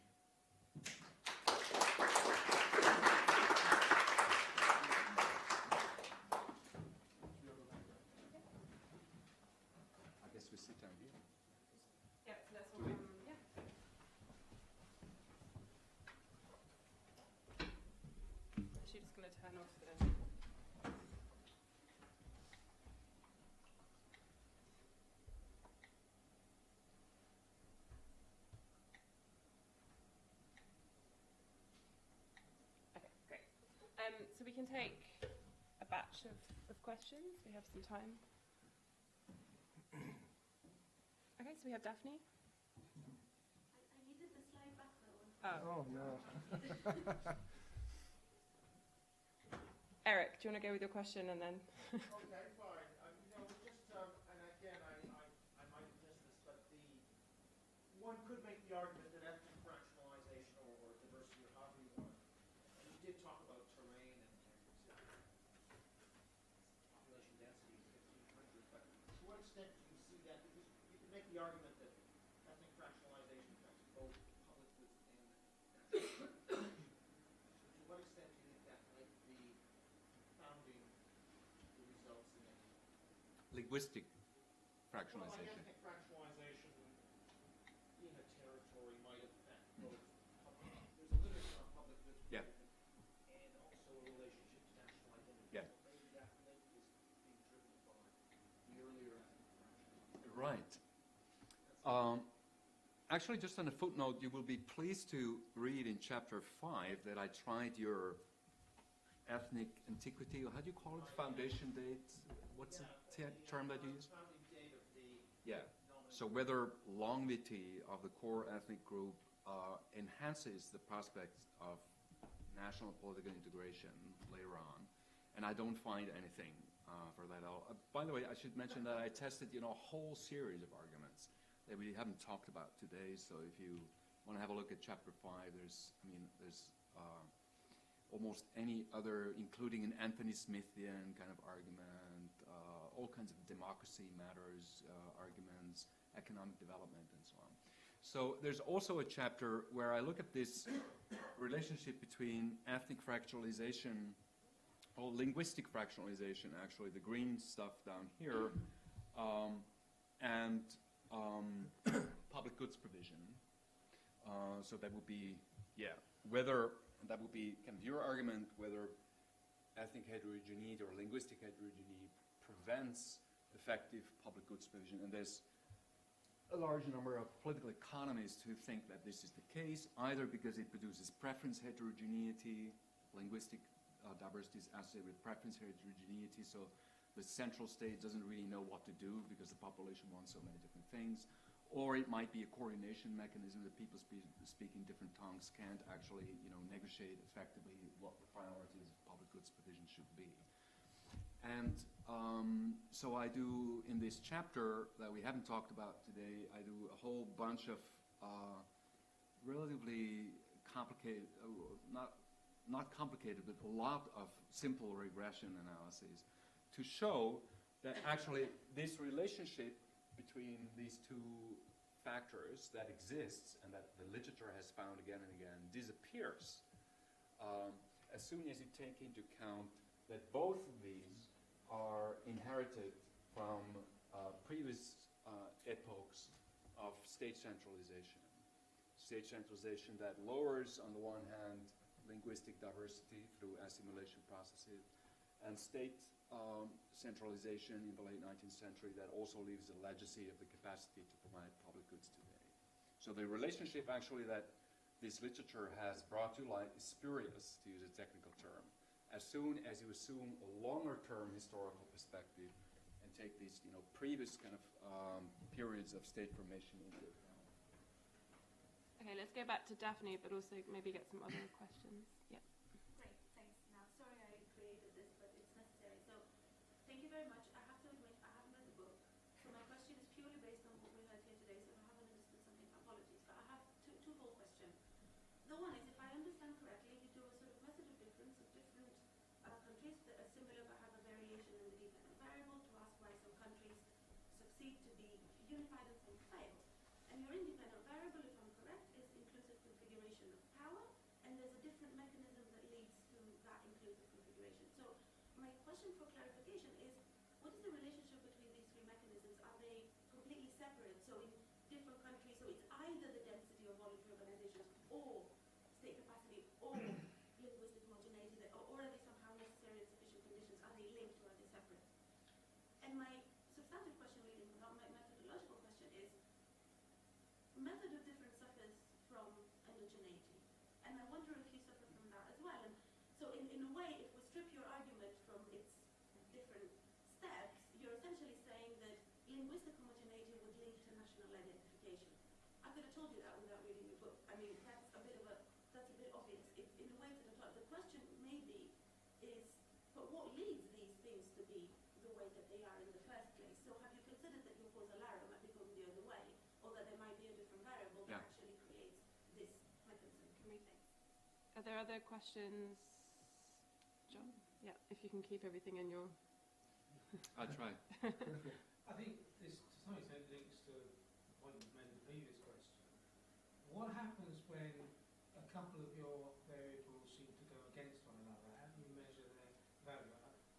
I guess we sit down here.
Yeah, so that's what, yeah. Actually, just going to turn off the... Okay, great. So we can take a batch of questions. We have some time. Okay, so we have Daphne.
I needed the slide back though.
Oh.
no.
Eric, do you want to go with your question and then...
Okay, fine. Just, and again, I might have missed this, but one could make the argument that ethnic fractionalization or diversity or however you want, and you did talk about terrain and population density of 1,500, but to what extent do you see that? Because you could make the argument that ethnic fractionalization affects both public goods and to what extent do you think that might be founding the results in it?
Linguistic
Well,
fractionalization.
ethnic fractionalization in a territory might affect both public, there's a literature on public goods
Yeah.
and also a relationship to national identity.
Yeah.
So maybe that link is being driven by the earlier ethnic fractionalization.
Right. Actually, just on a footnote, you will be pleased to read in chapter 5 that I tried your ethnic antiquity, or how do you call it, foundation date? What's the term that you use?
Founding date of the
Yeah. So whether longevity of the core ethnic group enhances the prospects of national political integration later on. And I don't find anything for that at all. By the way, I should mention that I tested, a whole series of arguments that we haven't talked about today. So if you want to have a look at chapter 5, there's almost any other, including an Anthony Smithian kind of argument, all kinds of democracy matters arguments, economic development, and so on. So there's also a chapter where I look at this relationship between ethnic fractionalization, or linguistic fractionalization, actually, the green stuff down here, and public goods provision. So that would be, whether, that would be kind of your argument, whether ethnic heterogeneity or linguistic heterogeneity prevents effective public goods provision. And there's a large number of political economists who think that this is the case, either because it produces preference heterogeneity, linguistic diversity is associated with preference heterogeneity, so the central state doesn't really know what to do because the population wants so many different things. Or it might be a coordination mechanism that people speaking different tongues can't actually, negotiate effectively what the priorities of public goods provision should be. And so I do, in this chapter that we haven't talked about today, I do a whole bunch of relatively complicated, not complicated, but a lot of simple regression analyses to show that actually this relationship between these two factors that exists and that the literature has found again and again disappears as soon as you take into account that both of these are inherited from previous epochs of state centralization. State centralization that lowers, on the one hand, linguistic diversity through assimilation processes, and state centralization in the late 19th century that also leaves a legacy of the capacity to provide public goods today. So the relationship actually that this literature has brought to light is spurious, to use a technical term, as soon as you assume a longer-term historical perspective and take these previous kind of periods of state formation into account.
Okay, let's go back to Daphne, but also maybe get some other questions. Yeah.
Great, thanks. Now, sorry I created this, but it's necessary. So, thank you very much. I have to admit, I haven't read the book, so my question is purely based on what we heard here today, so if I haven't understood something, apologies. But I have twofold questions. The one is, if I understand correctly, you do a sort of method of difference of different countries that are similar but have a variation in the dependent variable to ask why some countries succeed to be unified and some fail. And your independent variable, if I'm correct, is inclusive configuration of power, and there's a different mechanism that leads to that inclusive configuration. So my question for clarification is, what is the relationship between these three mechanisms? Are they completely separate? So in different countries, so it's either the density of voluntary organizations or state capacity or linguistic homogeneity, or are they somehow necessary and sufficient conditions? Are they linked or are they separate? And my substantive question, leading from that, my methodological question is, method of difference suffers from endogeneity, and I wonder if you suffer from that as well. And so in a way, if we strip your argument from its different steps, you're essentially saying that linguistic homogeneity would lead to national identification. I could have told you that without reading your book. I mean, that's a bit obvious. It's in a way to the top. The question maybe is, but what leads these things to be the way that they are in the first place? So have you considered that your causalara might be going the other way, or that there might be a different variable that actually creates this mechanism?
Are there other questions, John? Yeah, if you can keep everything in your...
I'll try.
I think this, to some extent, links to the point you made in the previous question. What happens when a couple of your variables seem to go against one another? How do you measure their value?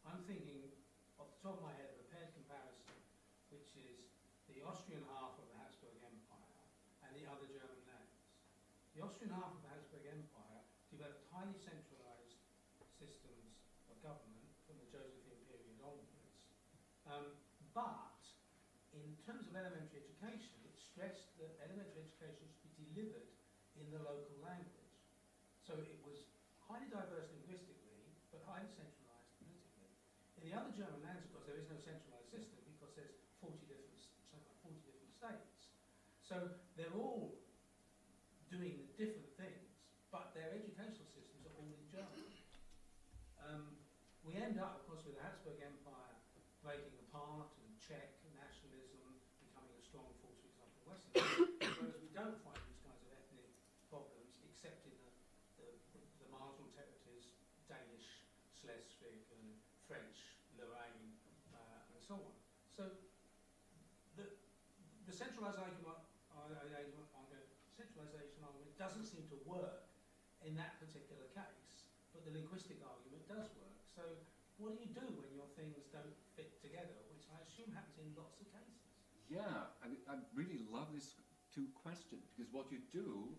I'm thinking, off the top of my head, of a paired comparison, which is the Austrian half of the Habsburg Empire and the other German lands. The Austrian half of the Habsburg Empire developed highly centralized systems of government from the Josephine period onwards. But in terms of elementary education, it stressed that elementary education should be delivered in the local language. So it was highly diverse linguistically, but highly centralized politically. In the other German lands, of course, there is no centralized system because there's 40 different states. So they're all doing different things, but their educational systems are all in German. We end up, of course, with the Habsburg Empire breaking apart and Czech nationalism becoming a strong force, for example, in Western Europe, whereas we don't find these kinds of ethnic problems except in the marginal territories, Danish, Schleswig and French, Lorraine, and so on. So the centralized argument, centralization argument doesn't seem to work in that particular case, but the linguistic argument does work. So what do you do when your things don't fit together, which I assume happens in lots of cases?
Yeah, I really love these two questions, because what you do,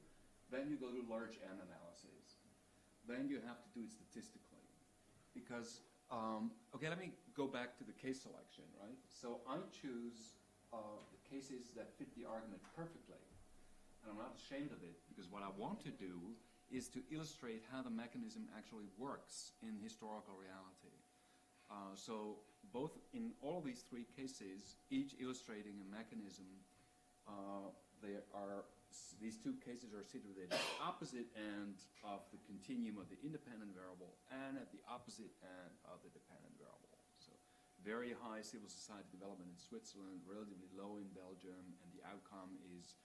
then you go to large N analysis. Then you have to do it statistically, because Okay, let me go back to the case selection, right? So I choose the cases that fit the argument perfectly. And I'm not ashamed of it, because what I want to do is to illustrate how the mechanism actually works in historical reality. So both in all these three cases, each illustrating a mechanism, these two cases are situated at the opposite end of the continuum of the independent variable and at the opposite end of the dependent variable. So very high civil society development in Switzerland, relatively low in Belgium, and the outcome is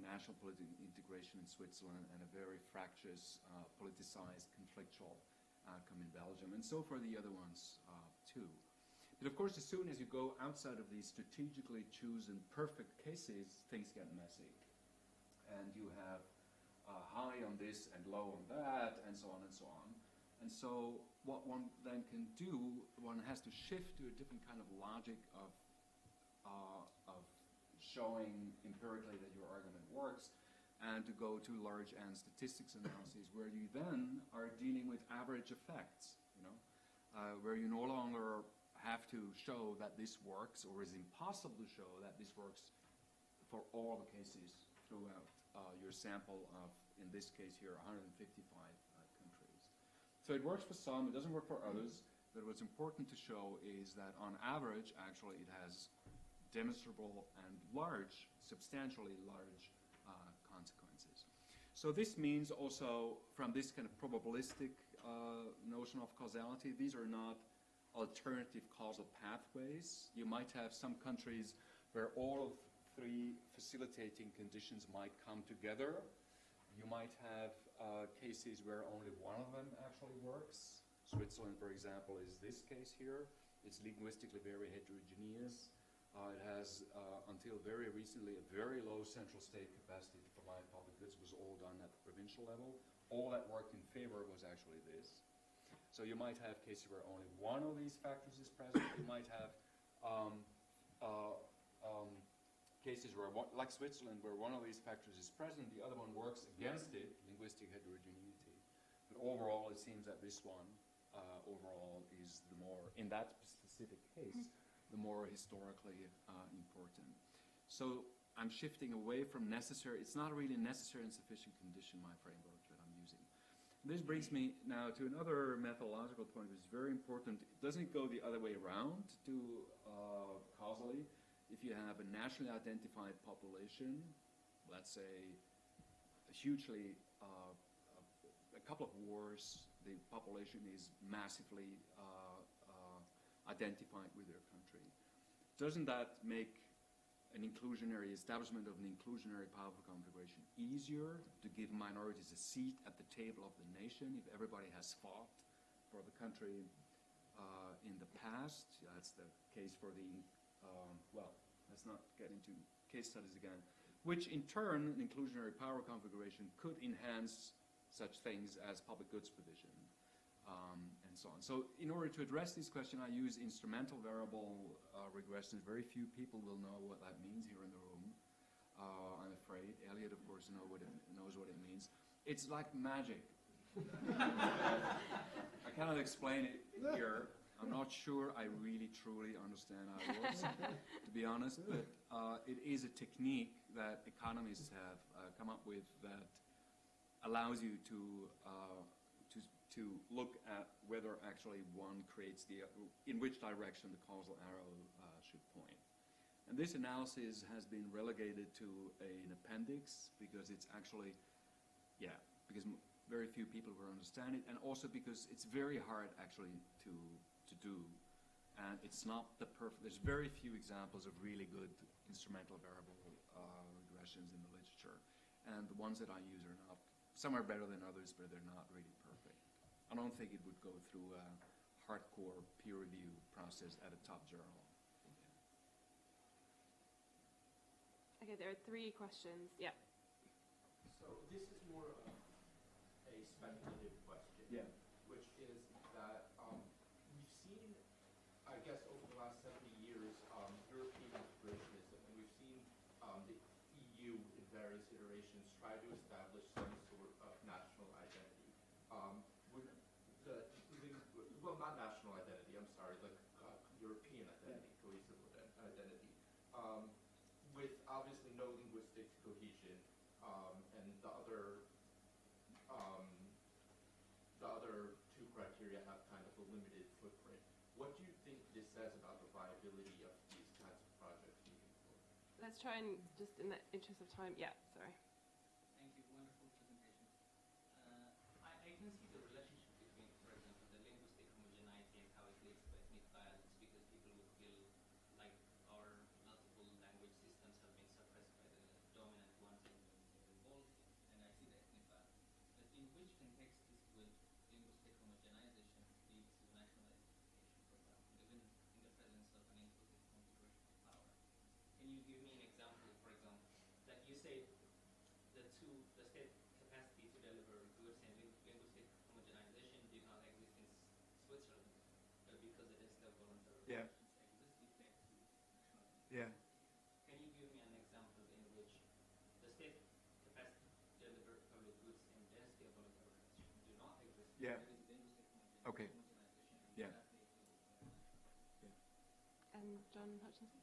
national political integration in Switzerland and a very fractious, politicized, conflictual outcome in Belgium, and so for the other ones too. But of course, as soon as you go outside of these strategically chosen perfect cases, things get messy. And you have high on this and low on that, and so on and so on. And so what one then can do, one has to shift to a different kind of logic of showing empirically that your argument works, and to go to large N statistics analyses where you then are dealing with average effects, where you no longer have to show that this works, or is impossible to show that this works for all the cases throughout your sample of, in this case here, 155 countries. So it works for some, it doesn't work for others, but what's important to show is that on average, actually, it has demonstrable and large, substantially large consequences. So this means also, from this kind of probabilistic notion of causality, these are not alternative causal pathways. You might have some countries where all of three facilitating conditions might come together. You might have cases where only one of them actually works. Switzerland, for example, is this case here. It's linguistically very heterogeneous. It has, until very recently, a very low central state capacity to provide public goods. Was all done at the provincial level. All that worked in favor was actually this. So you might have cases where only one of these factors is present. You might have cases where, like Switzerland, where one of these factors is present, the other one works against it, linguistic heterogeneity. But overall, it seems that this one, overall, is the more, in that specific case, the more historically important. So I'm shifting away from necessary, it's not really necessary and sufficient condition, my framework that I'm using. This brings me now to another methodological point which is very important. It doesn't go the other way around to causally. If you have a nationally identified population, let's say hugely, a couple of wars, the population is massively identified with their country. Doesn't that make an inclusionary establishment of an inclusionary power configuration easier to give minorities a seat at the table of the nation if everybody has fought for the country in the past? That's the case for the, well, let's not get into case studies again, which in turn, an inclusionary power configuration could enhance such things as public goods provision. And so on. So in order to address this question, I use instrumental variable regressions. Very few people will know what that means here in the room, I'm afraid. Elliot, of course, knows what it means. It's like magic. I cannot explain it here. I'm not sure I really, truly understand how it works, to be honest, but it is a technique that economists have come up with that allows you to look at whether actually one creates in which direction the causal arrow should point. And this analysis has been relegated to an appendix because it's actually, because very few people will understand it, and also because it's very hard actually to do. And it's not the perfect, there's very few examples of really good instrumental variable regressions in the literature. And the ones that I use are not, some are better than others, but they're not really perfect. I don't think it would go through a hardcore peer review process at a top journal.
Okay, there are 3 questions. Yeah.
So this is more of a speculative question, which is that we've seen, I guess, over the last 70 years, European integrationism, and we've seen the EU in various iterations try to establish some sort of national identity. Well, not national identity, cohesion, and the other two criteria have kind of a limited footprint. What do you think this says about the viability of these kinds of projects moving forward?
Let's try and just in the interest of time. Yeah, sorry.
Thank you. Wonderful presentation. I can see the relationship between, for example, the linguistic homogeneity and how it leads to ethnic violence, because people would feel like our multiple language systems have been suppressed by the dominant ones and revolting, and I see the ethnic violence. But in which context would linguistic homogenization lead to nationalization, for example, even in the presence of an inclusive configuration of power? Can you give me an example, for example, that you say the state capacity to deliver goods and linguistic homogenization did not exist in Switzerland, but because the destabilised
Yeah.
relations exist, it led to nationalization.
Yeah.
Can you give me an example in which the state capacity to deliver public goods and destabilised relations do not exist?
Yeah.
There is linguistic
Okay.
homogenization. And
Yeah.
that leads to nationalization.
And John Hutchinson?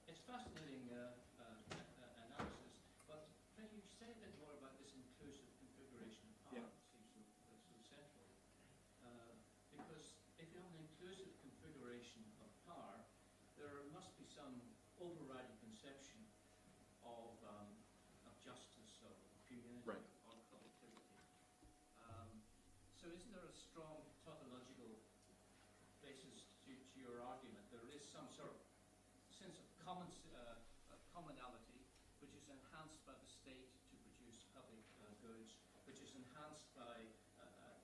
It's fascinating analysis, but can you say a bit more about this inclusive configuration of power?
Yeah.
It seems so central. Because if you have an inclusive configuration of power, there must be some overriding conception of justice, of community,
Right.
or collectivity. So isn't there a strong tautological basis to your argument? There is some sort of sense of commonality, which is enhanced by the state to produce public goods, which is enhanced by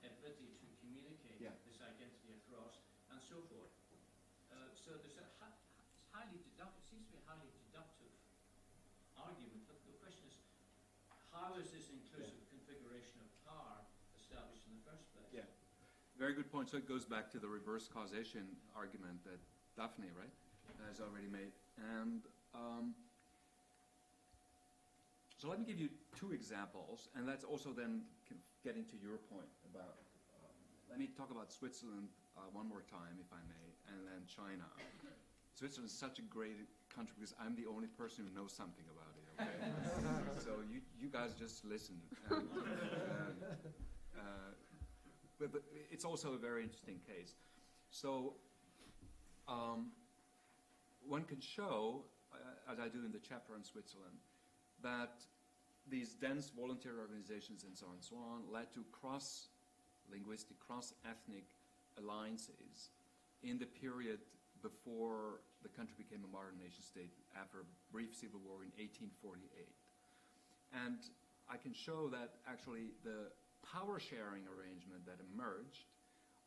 ability to communicate this identity across, and so forth. So there's a highly deductive, seems to be a highly deductive argument. But the question is, how is this inclusive configuration of power established in the first place?
Yeah. Very good point. So it goes back to the reverse causation argument that Daphne, right, has already made. And so let me give you two examples, and that's also then getting to your point about, let me talk about Switzerland one more time, if I may, and then China. Switzerland is such a great country because I'm the only person who knows something about it, okay? So you guys just listen. But it's also a very interesting case. So one can show, as I do in the chapter on Switzerland, that these dense voluntary organizations and so on led to cross-linguistic, cross-ethnic alliances in the period before the country became a modern nation state after a brief civil war in 1848. And I can show that actually the power-sharing arrangement that emerged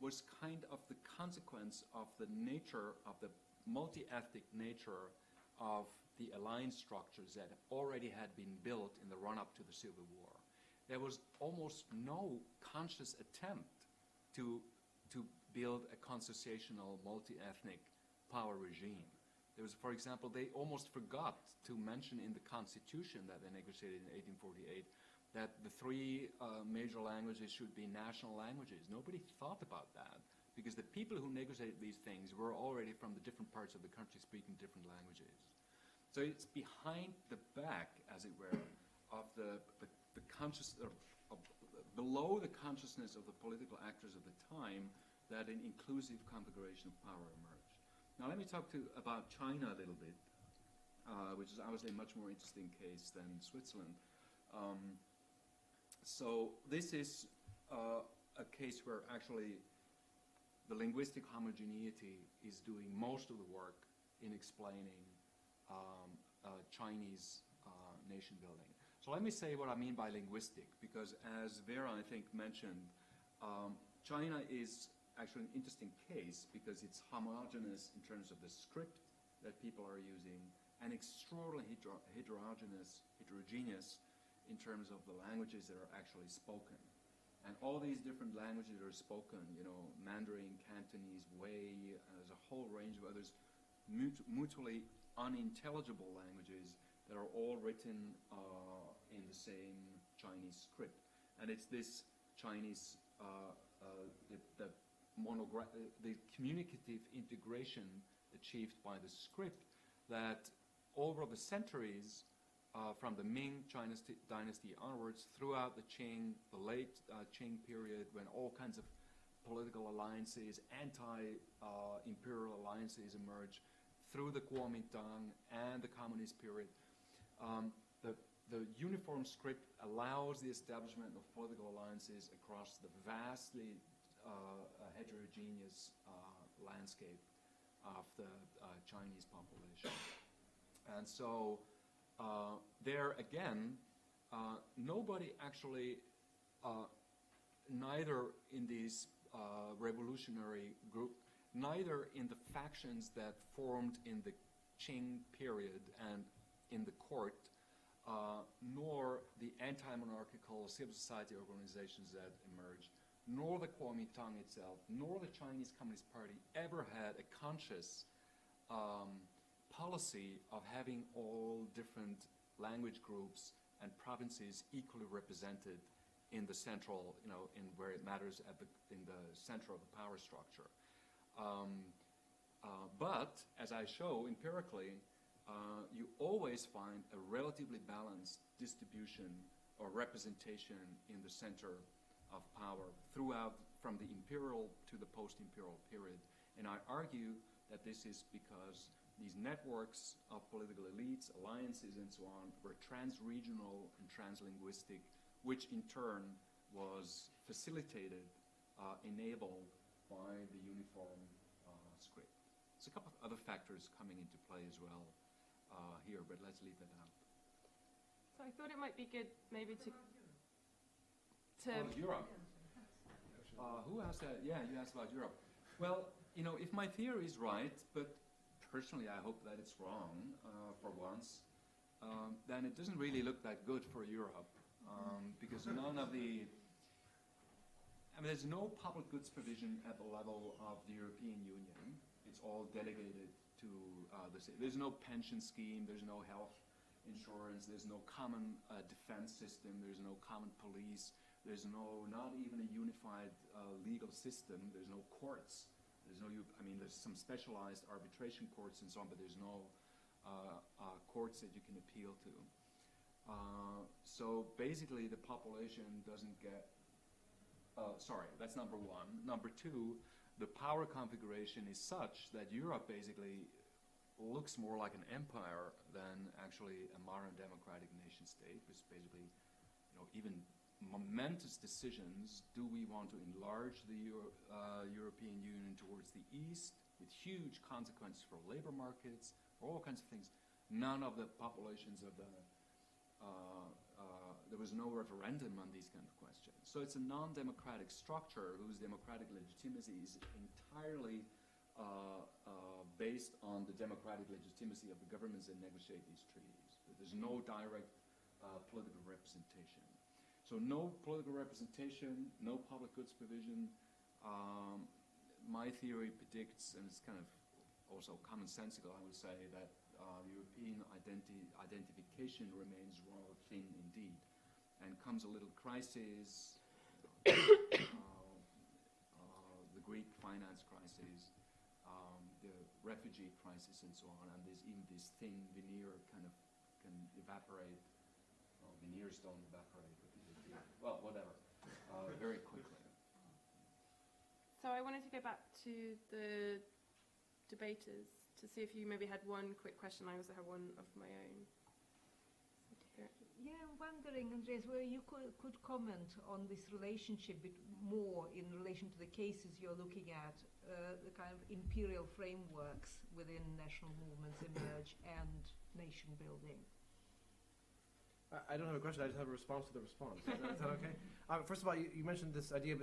was kind of the consequence of the nature of the multi-ethnic nature of the alliance structures that already had been built in the run-up to the Civil War. There was almost no conscious attempt to build a constitutional multi-ethnic power regime. There was, for example, they almost forgot to mention in the Constitution that they negotiated in 1848 that the three major languages should be national languages. Nobody thought about that because the people who negotiated these things were already from the different parts of the country speaking different languages. So it's behind the back, as it were, of the below the consciousness of the political actors of the time that an inclusive configuration of power emerged. Now let me talk about China a little bit, which is obviously a much more interesting case than Switzerland. So this is a case where actually the linguistic homogeneity is doing most of the work in explaining Chinese nation building. So let me say what I mean by linguistic, because as Vera, I think, mentioned, China is actually an interesting case because it's homogeneous in terms of the script that people are using and extraordinarily heterogeneous in terms of the languages that are actually spoken. And all these different languages that are spoken, you know, Mandarin, Cantonese, Wei, there's a whole range of others, mutually unintelligible languages that are all written in the same Chinese script. And it's this Chinese, the communicative integration achieved by the script that over the centuries from the Ming dynasty onwards, throughout the late Qing period, when all kinds of political alliances, anti-imperial alliances emerge, through the Kuomintang and the communist period. The uniform script allows the establishment of political alliances across the vastly heterogeneous landscape of the Chinese population. And so there again, nobody actually, neither in these revolutionary group, neither in the factions that formed in the Qing period and in the court, nor the anti-monarchical civil society organizations that emerged, nor the Kuomintang itself, nor the Chinese Communist Party ever had a conscious policy of having all different language groups and provinces equally represented in the central, in where it matters in the center of the power structure. But, as I show empirically, you always find a relatively balanced distribution or representation in the center of power throughout, from the imperial to the post-imperial period. And I argue that this is because these networks of political elites, alliances, and so on were trans-regional and trans-linguistic, which in turn was facilitated, enabled by the uniform script. There's a couple of other factors coming into play as well here, but let's leave that out.
So I thought it might be good maybe to
Europe. Who asked that? Yeah, you asked about Europe. Well, if my theory is right, but personally I hope that it's wrong for once, then it doesn't really look that good for Europe, because none of the... there's no public goods provision at the level of the European Union. It's all delegated to the state. There's no pension scheme, there's no health insurance, there's no common defense system, there's no common police, there's not even a unified legal system, there's no courts, there's there's some specialized arbitration courts and so on, but there's no courts that you can appeal to. So basically the population doesn't get, sorry, that's number one. Number two, the power configuration is such that Europe basically looks more like an empire than actually a modern democratic nation state, which basically, even momentous decisions, do we want to enlarge the European Union towards the east, with huge consequences for labor markets, for all kinds of things. None of the populations of there was no referendum on these kind of questions. So it's a non-democratic structure whose democratic legitimacy is entirely based on the democratic legitimacy of the governments that negotiate these treaties. There's no direct political representation. So no political representation, no public goods provision. My theory predicts, and it's kind of also commonsensical, I would say, that European identification remains rather thin indeed. And comes a little crisis, the Greek finance crisis, the refugee crisis, and so on. And there's even this thin veneer kind of can evaporate. Well, veneers don't evaporate, but well, whatever, very quickly.
So I wanted to go back to the debaters to see if you maybe had one quick question. I also have one of my own.
Yeah, I'm wondering, Andreas, whether you could comment on this relationship more in relation to the cases you're looking at, the kind of imperial frameworks within national movements emerge and nation building.
I don't have a question, I just have a response to the response. Is that okay? First of all, you mentioned this idea of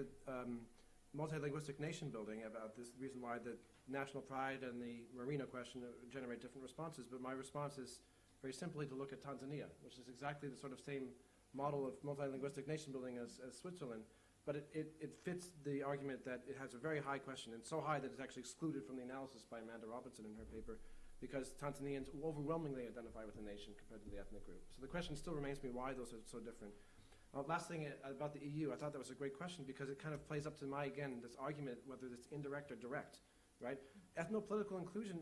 multilinguistic nation building, about this reason why the national pride and the Merino question generate different responses, but my response is very simply to look at Tanzania, which is exactly the sort of same model of multilinguistic nation building as Switzerland, but it fits the argument that it has a very high question, and so high that it's actually excluded from the analysis by Amanda Robinson in her paper, because Tanzanians overwhelmingly identify with the nation compared to the ethnic group. So the question still remains to me why those are so different. Last thing about the EU, I thought that was a great question because it kind of plays up to this argument, whether it's indirect or direct, right? Ethno-political inclusion,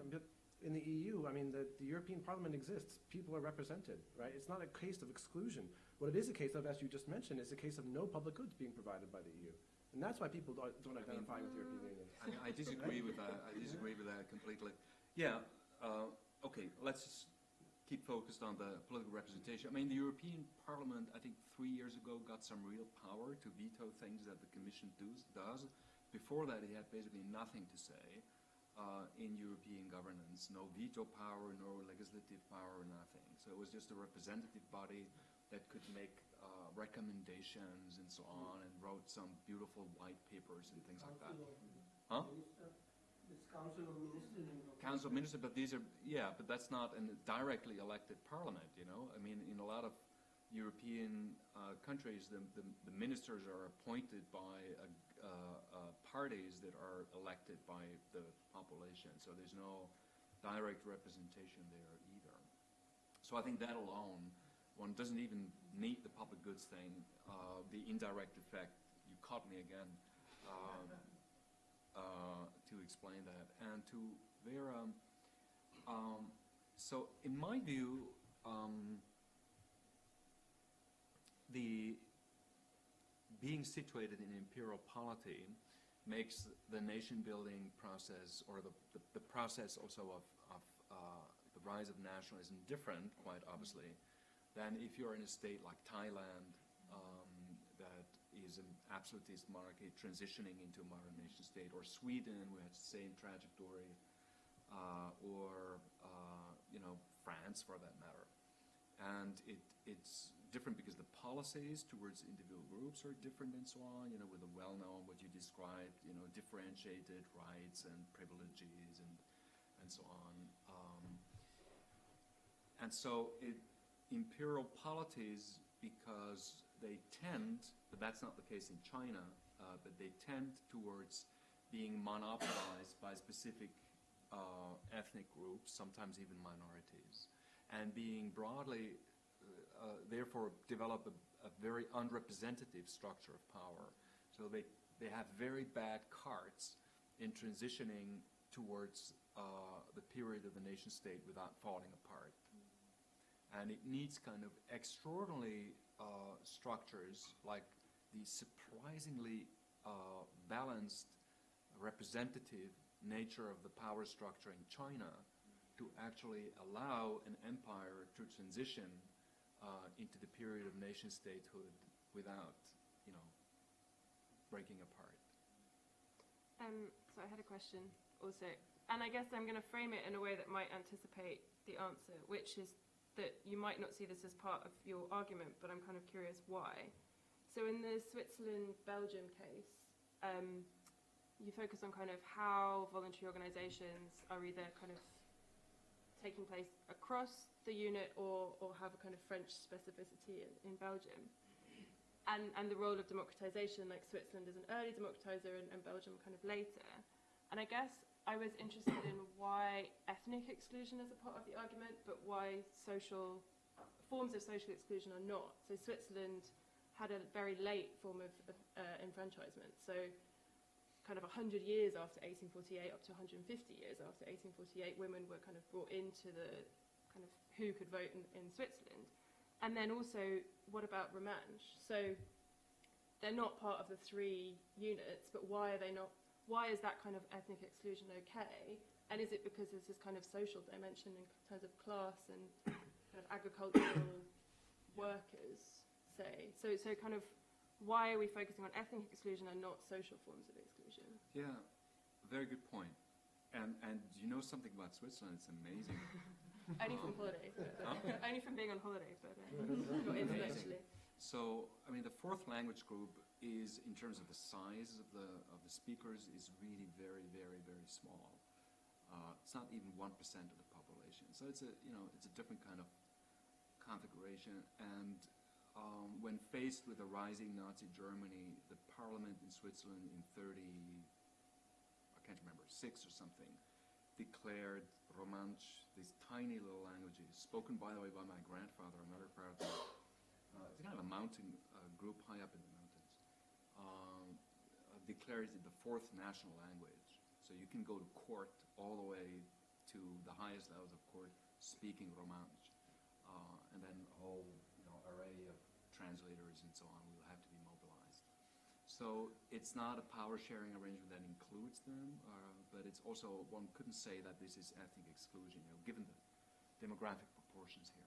in the EU, I mean, the European Parliament exists. People are represented, right? It's not a case of exclusion. What it is a case of, as you just mentioned, is a case of no public goods being provided by the EU. And that's why people don't identify with the European Union.
I disagree with that. I disagree with that completely. Yeah, okay, let's just keep focused on the political representation. I mean, the European Parliament, I think 3 years ago, got some real power to veto things that the Commission does. Before that, it had basically nothing to say in European governance. No veto power, no legislative power, nothing. So it was just a representative body that could make recommendations and so on, and wrote some beautiful white papers and things like that. Huh?
It's Council of Ministers.
Council of Ministers, but these are, yeah, but that's not a directly elected parliament, you know? I mean, in a lot of European countries, the ministers are appointed by parties that are elected by the population, so there's no direct representation there either. So I think that alone, one doesn't even need the public goods thing, the indirect effect, you caught me again, to explain that. And to Vera, so in my view, the being situated in imperial polity makes the nation-building process, or the process also of the rise of nationalism different, quite obviously, than if you're in a state like Thailand, that is an absolutist monarchy transitioning into a modern nation state, or Sweden, who has the same trajectory, or you know, France, for that matter. And it's different because the policies towards individual groups are different and so on, you know, with the well-known, what you described, you know, differentiated rights and privileges and so on. And so imperial polities, because they tend, but that's not the case in China, but they tend towards being monopolized by specific ethnic groups, sometimes even minorities, and being broadly, therefore develop a very unrepresentative structure of power. So they have very bad cards in transitioning towards the period of the nation state without falling apart. And it needs kind of extraordinarily structures, like the surprisingly balanced representative nature of the power structure in China, to actually allow an empire to transition into the period of nation statehood without, you know, breaking apart.
So I had a question also, and I guess I'm going to frame it in a way that might anticipate the answer, which is that you might not see this as part of your argument, but I'm kind of curious why. So in the Switzerland-Belgium case, you focus on kind of how voluntary organizations are either kind of taking place across the unit or have a kind of French specificity in Belgium. And the role of democratization, like Switzerland is an early democratizer and Belgium kind of later. And I guess I was interested in why ethnic exclusion is a part of the argument, but why social forms of social exclusion are not. So Switzerland had a very late form of enfranchisement. So kind of 100 years after 1848, up to 150 years after 1848, women were kind of brought into the kind of who could vote in Switzerland. And then also, what about Romansh? So they're not part of the three units, but why are they not? Why is that kind of ethnic exclusion okay? And is it because there's this kind of social dimension in terms of class and kind of agricultural workers, say? So kind of, why are we focusing on ethnic exclusion and not social forms of exclusion?
Yeah, very good point. And you know something about Switzerland, it's amazing.
Only from holiday. Only from being on holiday, but not intellectually.
So, I mean, the fourth language group is, in terms of the size of the speakers, is really very, very, very small. It's not even 1% of the population. So it's a different kind of configuration. And when faced with a rising Nazi Germany, the parliament in Switzerland in 6 or something, declared Romansh, these tiny little languages, spoken, by the way, by my grandfather, another part of the, it's kind of a mountain group high up in the mountains, declared it the fourth national language. So you can go to court all the way to the highest levels, of course, speaking Romansh. And then a whole array of translators and so on will have to be mobilized. So it's not a power-sharing arrangement that includes them, but it's also, one couldn't say that this is ethnic exclusion, given the demographic proportions here.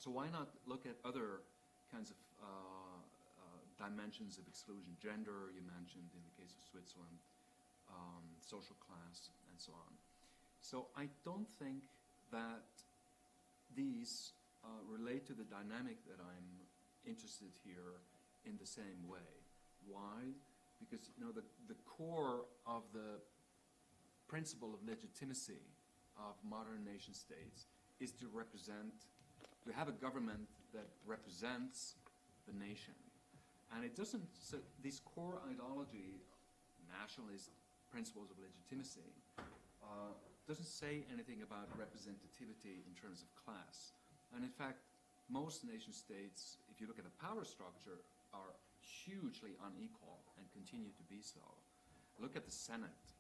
So why not look at other kinds of dimensions of exclusion? Gender, you mentioned in the case of Switzerland, social class, and so on. So I don't think that these relate to the dynamic that I'm interested here in the same way. Why? Because the core of the principle of legitimacy of modern nation states is to have a government that represents the nation. And it doesn't, so this core ideology, nationalist principles of legitimacy, doesn't say anything about representativity in terms of class. And in fact, most nation states, if you look at the power structure, are hugely unequal and continue to be so. Look at the Senate,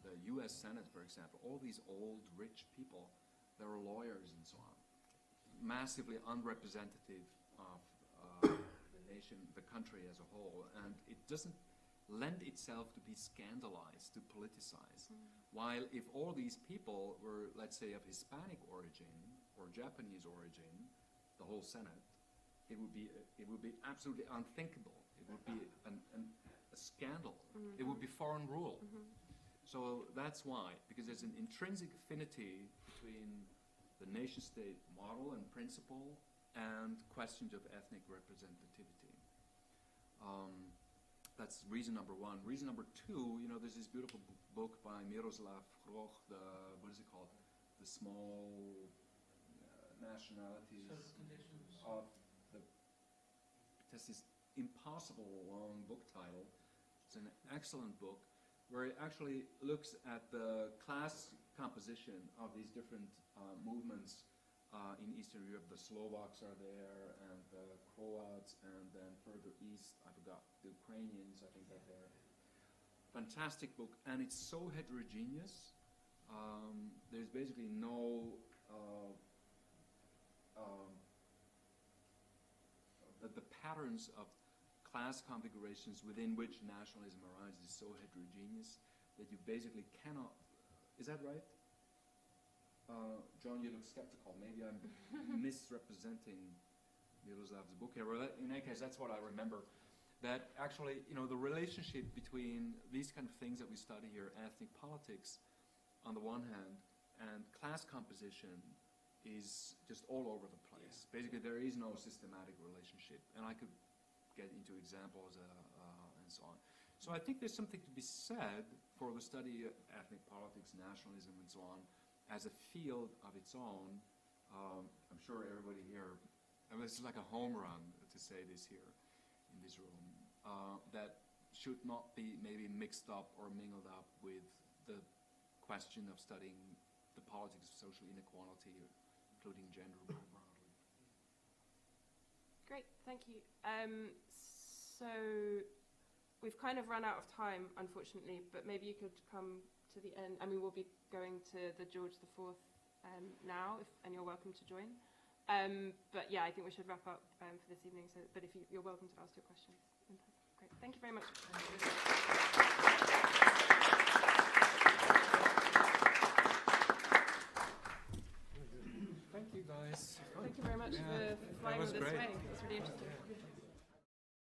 the US Senate, for example, all these old, rich people, there are lawyers and so on, massively unrepresentative of the nation, the country as a whole, and it doesn't lend itself to be scandalized, to politicize. While if all these people were, let's say, of Hispanic origin or Japanese origin, the whole Senate, it would be absolutely unthinkable. It would be a scandal. It would be foreign rule. So that's why, because there's an intrinsic affinity between the nation-state model and principle and questions of ethnic representativity. That's reason number one. Reason number two, there's this beautiful book by Miroslav Hroch, what is it called? The Small Nationalities of the... It has this impossible long book title. It's an excellent book where it actually looks at the class composition of these different movements in Eastern Europe. The Slovaks are there, and the Croats, and then further east, I forgot, the Ukrainians, I think they're there. Fantastic book, and it's so heterogeneous. There's basically no the patterns of class configurations within which nationalism arises is so heterogeneous that you basically cannot. Is that right? John, you look skeptical. Maybe I'm misrepresenting Miroslav's book here. Well, in any case, that's what I remember. That actually, the relationship between these kind of things that we study here, ethnic politics on the one hand, and class composition is just all over the place. Yeah. Basically, there is no systematic relationship. And I could get into examples and so on. So I think there's something to be said for the study of ethnic politics, nationalism, and so on, as a field of its own. I'm sure everybody here, this is like a home run to say this here in this room, that should not be maybe mixed up or mingled up with the question of studying the politics of social inequality, including gender more broadly.
Great, thank you. So we've kind of run out of time, unfortunately, but maybe you could come to the end. I mean, we'll be going to the George IV now, and you're welcome to join. But yeah, I think we should wrap up for this evening. But if you're welcome to ask your questions. Great, thank you very much.